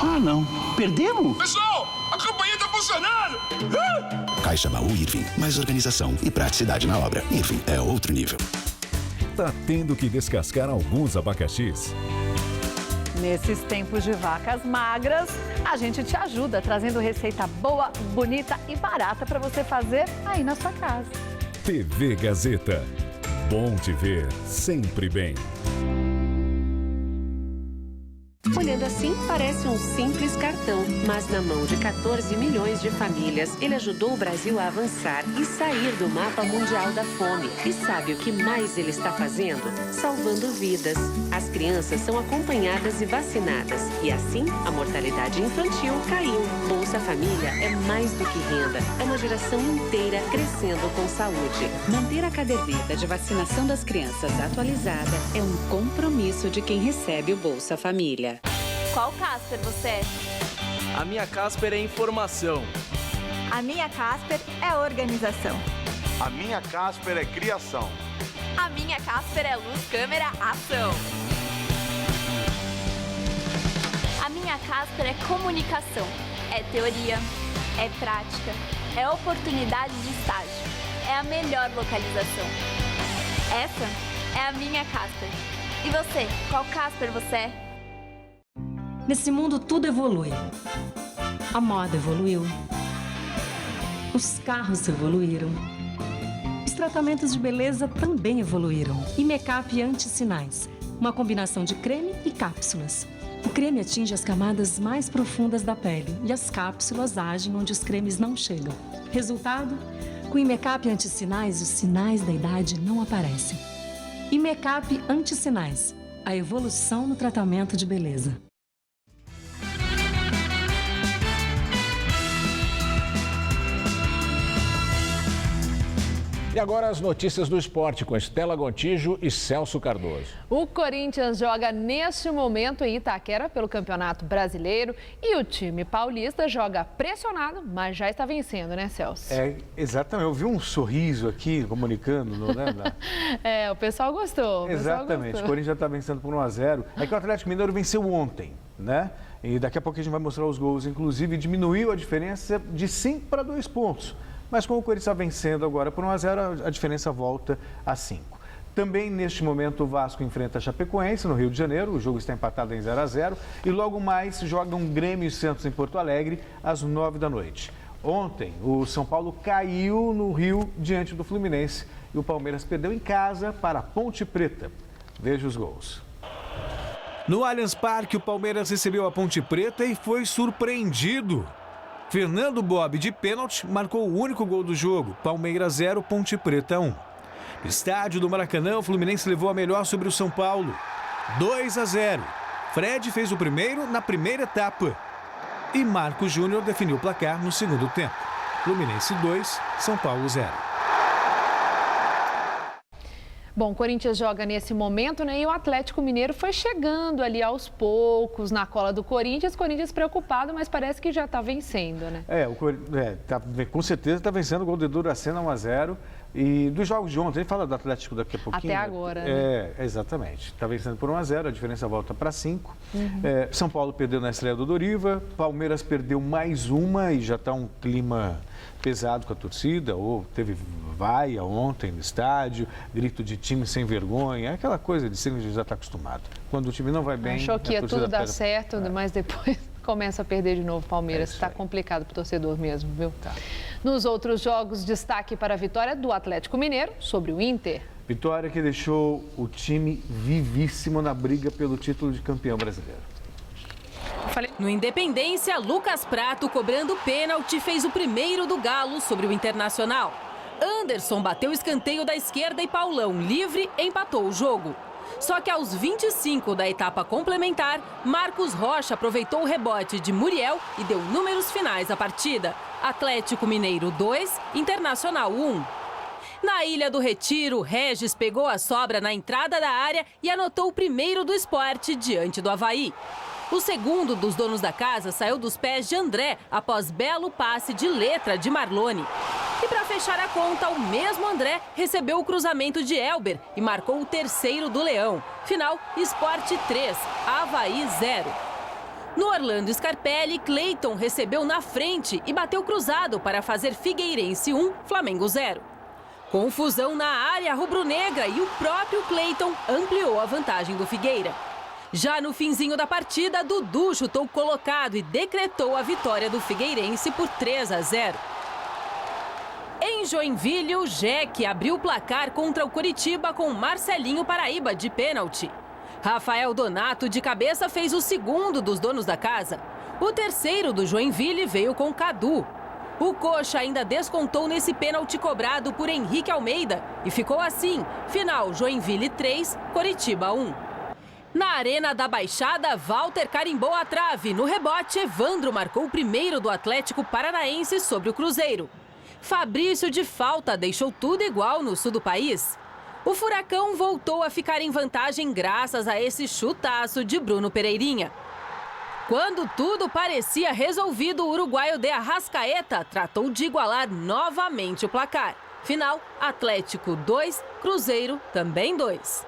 Ah, não. Perdemos? Pessoal, a campanha tá funcionando! Caixa Baú Irving. Mais organização e praticidade na obra. Irving é outro nível. Tá tendo que descascar alguns abacaxis? Nesses tempos de vacas magras, a gente te ajuda trazendo receita boa, bonita e barata para você fazer aí na sua casa. TV Gazeta. Bom te ver sempre bem. Olhando assim, parece um simples cartão, mas na mão de 14 milhões de famílias, ele ajudou o Brasil a avançar e sair do mapa mundial da fome. E sabe o que mais ele está fazendo? Salvando vidas. As crianças são acompanhadas e vacinadas. E assim, a mortalidade infantil caiu. Bolsa Família é mais do que renda. É uma geração inteira crescendo com saúde. Manter a caderneta de vacinação das crianças atualizada é um compromisso de quem recebe o Bolsa Família. Qual Casper você é? A minha Casper é informação. A minha Casper é organização. A minha Casper é criação. A minha Casper é luz, câmera, ação. A minha Casper é comunicação. É teoria, é prática, é oportunidade de estágio. É a melhor localização. Essa é a minha Casper. E você, qual Casper você é? Nesse mundo tudo evolui. A moda evoluiu. Os carros evoluíram. Os tratamentos de beleza também evoluíram. E make-up anti-sinais. Uma combinação de creme e cápsulas. O creme atinge as camadas mais profundas da pele e as cápsulas agem onde os cremes não chegam. Resultado? Com o make-up anti-sinais, os sinais da idade não aparecem. E make-up anti-sinais. A evolução no tratamento de beleza. E agora as notícias do esporte com Estela Gontijo e Celso Cardoso. O Corinthians joga neste momento em Itaquera pelo Campeonato Brasileiro e o time paulista joga pressionado, mas já está vencendo, né, Celso? Exatamente. Eu vi um sorriso aqui comunicando, né? O pessoal gostou. Exatamente. O Corinthians já está vencendo por 1-0. É que o Atlético Mineiro venceu ontem, né? E daqui a pouco a gente vai mostrar os gols. Inclusive, diminuiu a diferença de 5 para 2 pontos. Mas como o Corinthians está vencendo agora por 1-0, a diferença volta a 5. Também neste momento o Vasco enfrenta a Chapecoense no Rio de Janeiro, o jogo está empatado em 0-0 e logo mais jogam Grêmio e Santos em Porto Alegre às 9 da noite. Ontem o São Paulo caiu no Rio diante do Fluminense e o Palmeiras perdeu em casa para a Ponte Preta. Veja os gols. No Allianz Parque o Palmeiras recebeu a Ponte Preta e foi surpreendido. Fernando Bob, de pênalti, marcou o único gol do jogo. Palmeiras 0, Ponte Preta 1. No estádio do Maracanã, o Fluminense levou a melhor sobre o São Paulo. 2-0. Fred fez o primeiro na primeira etapa. E Marcos Júnior definiu o placar no segundo tempo. Fluminense 2, São Paulo 0. Bom, o Corinthians joga nesse momento, né? E o Atlético Mineiro foi chegando ali aos poucos na cola do Corinthians. Corinthians preocupado, mas parece que já está vencendo, né? Com certeza está vencendo o gol de Duracena 1-0. E dos jogos de ontem, a gente fala do Atlético daqui a pouquinho. Até agora, né? Exatamente. Está vencendo por 1-0, a diferença volta para 5. São Paulo perdeu na estreia do Doriva, Palmeiras perdeu mais uma e já está um clima pesado com a torcida, ou teve vaia ontem no estádio, grito de time sem vergonha, aquela coisa de ser que a gente já está acostumado. Quando o time não vai bem... Achou que ia tudo dar certo, mas depois começa a perder de novo o Palmeiras. Está complicado para o torcedor mesmo, viu? Tá. Nos outros jogos, destaque para a vitória do Atlético Mineiro sobre o Inter. Vitória que deixou o time vivíssimo na briga pelo título de campeão brasileiro. No Independência, Lucas Prato, cobrando pênalti, fez o primeiro do Galo sobre o Internacional. Anderson bateu o escanteio da esquerda e Paulão, livre, empatou o jogo. Só que aos 25 da etapa complementar, Marcos Rocha aproveitou o rebote de Muriel e deu números finais à partida. Atlético Mineiro 2, Internacional 1. Na Ilha do Retiro, Regis pegou a sobra na entrada da área e anotou o primeiro do Sport diante do Avaí. O segundo dos donos da casa saiu dos pés de André após belo passe de letra de Marlone. E para fechar a conta, o mesmo André recebeu o cruzamento de Elber e marcou o terceiro do Leão. Final, Sport 3, Avaí 0. No Orlando Scarpelli, Cleiton recebeu na frente e bateu cruzado para fazer Figueirense 1, Flamengo 0. Confusão na área rubro-negra e o próprio Cleiton ampliou a vantagem do Figueira. Já no finzinho da partida, Dudu chutou colocado e decretou a vitória do Figueirense por 3-0. Em Joinville, o Jeque abriu o placar contra o Coritiba com Marcelinho Paraíba de pênalti. Rafael Donato de cabeça fez o segundo dos donos da casa. O terceiro do Joinville veio com Cadu. O Coxa ainda descontou nesse pênalti cobrado por Henrique Almeida e ficou assim, final Joinville 3, Coritiba 1. Na Arena da Baixada, Walter carimbou a trave. No rebote, Evandro marcou o primeiro do Atlético Paranaense sobre o Cruzeiro. Fabrício de falta deixou tudo igual no sul do país. O Furacão voltou a ficar em vantagem graças a esse chutaço de Bruno Pereirinha. Quando tudo parecia resolvido, o uruguaio de Arrascaeta tratou de igualar novamente o placar. Final, Atlético 2, Cruzeiro também 2.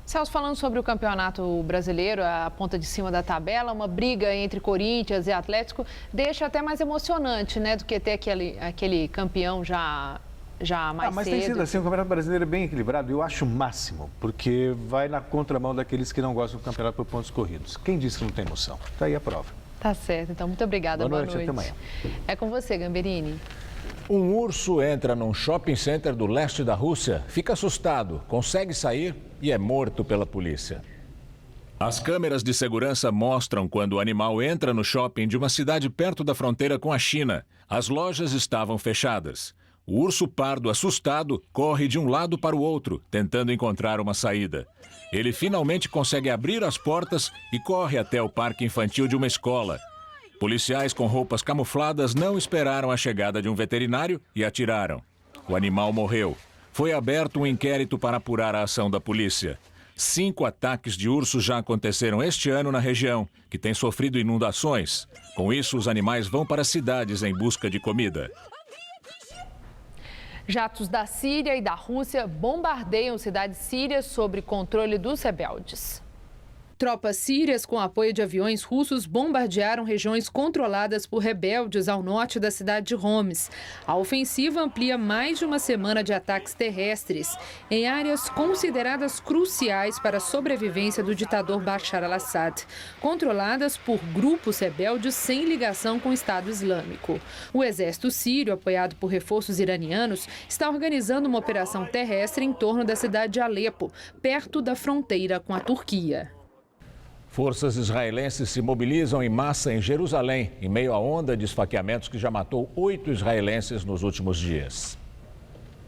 Celso, falando sobre o Campeonato Brasileiro, a ponta de cima da tabela, uma briga entre Corinthians e Atlético deixa até mais emocionante, né, do que ter aquele campeão já mais mas cedo. tem sido assim, o Campeonato Brasileiro é bem equilibrado e eu acho o máximo, porque vai na contramão daqueles que não gostam do campeonato por pontos corridos. Quem disse que não tem emoção? Está aí a prova. Tá certo, então muito obrigada, boa noite. Até amanhã. É com você, Gamberini. Um urso entra num shopping center do leste da Rússia, fica assustado, consegue sair e é morto pela polícia. As câmeras de segurança mostram quando o animal entra no shopping de uma cidade perto da fronteira com a China. As lojas estavam fechadas. O urso pardo, assustado, corre de um lado para o outro, tentando encontrar uma saída. Ele finalmente consegue abrir as portas e corre até o parque infantil de uma escola. Policiais com roupas camufladas não esperaram a chegada de um veterinário e atiraram. O animal morreu. Foi aberto um inquérito para apurar a ação da polícia. 5 ataques de ursos já aconteceram este ano na região, que tem sofrido inundações. Com isso, os animais vão para cidades em busca de comida. Jatos da Síria e da Rússia bombardeiam cidades sírias sob controle dos rebeldes. Tropas sírias com apoio de aviões russos bombardearam regiões controladas por rebeldes ao norte da cidade de Homs. A ofensiva amplia mais de uma semana de ataques terrestres em áreas consideradas cruciais para a sobrevivência do ditador Bashar al-Assad, controladas por grupos rebeldes sem ligação com o Estado Islâmico. O exército sírio, apoiado por reforços iranianos, está organizando uma operação terrestre em torno da cidade de Alepo, perto da fronteira com a Turquia. Forças israelenses se mobilizam em massa em Jerusalém, em meio à onda de esfaqueamentos que já matou 8 israelenses nos últimos dias.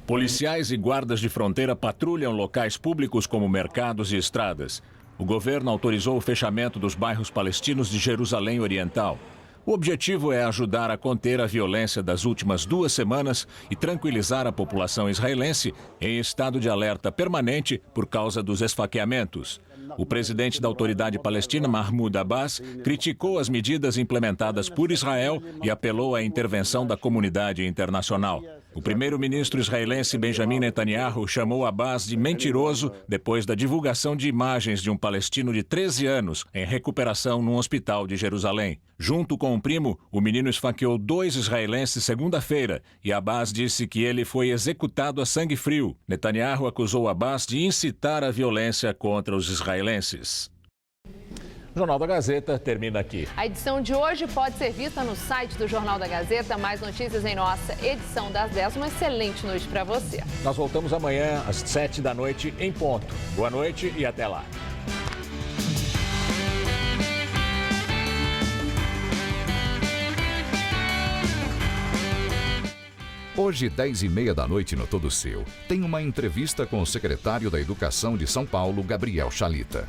Policiais e guardas de fronteira patrulham locais públicos como mercados e estradas. O governo autorizou o fechamento dos bairros palestinos de Jerusalém Oriental. O objetivo é ajudar a conter a violência das últimas 2 semanas e tranquilizar a população israelense em estado de alerta permanente por causa dos esfaqueamentos. O presidente da Autoridade Palestina, Mahmoud Abbas, criticou as medidas implementadas por Israel e apelou à intervenção da comunidade internacional. O primeiro-ministro israelense Benjamin Netanyahu chamou Abbas de mentiroso depois da divulgação de imagens de um palestino de 13 anos em recuperação num hospital de Jerusalém. Junto com um primo, o menino esfaqueou 2 israelenses segunda-feira e Abbas disse que ele foi executado a sangue frio. Netanyahu acusou Abbas de incitar a violência contra os israelenses. O Jornal da Gazeta termina aqui. A edição de hoje pode ser vista no site do Jornal da Gazeta. Mais notícias em nossa edição das 10. Uma excelente noite para você. Nós voltamos amanhã às 7 da noite em ponto. Boa noite e até lá. Hoje, 10h30 da noite no Todo Seu, tem uma entrevista com o secretário da Educação de São Paulo, Gabriel Chalita.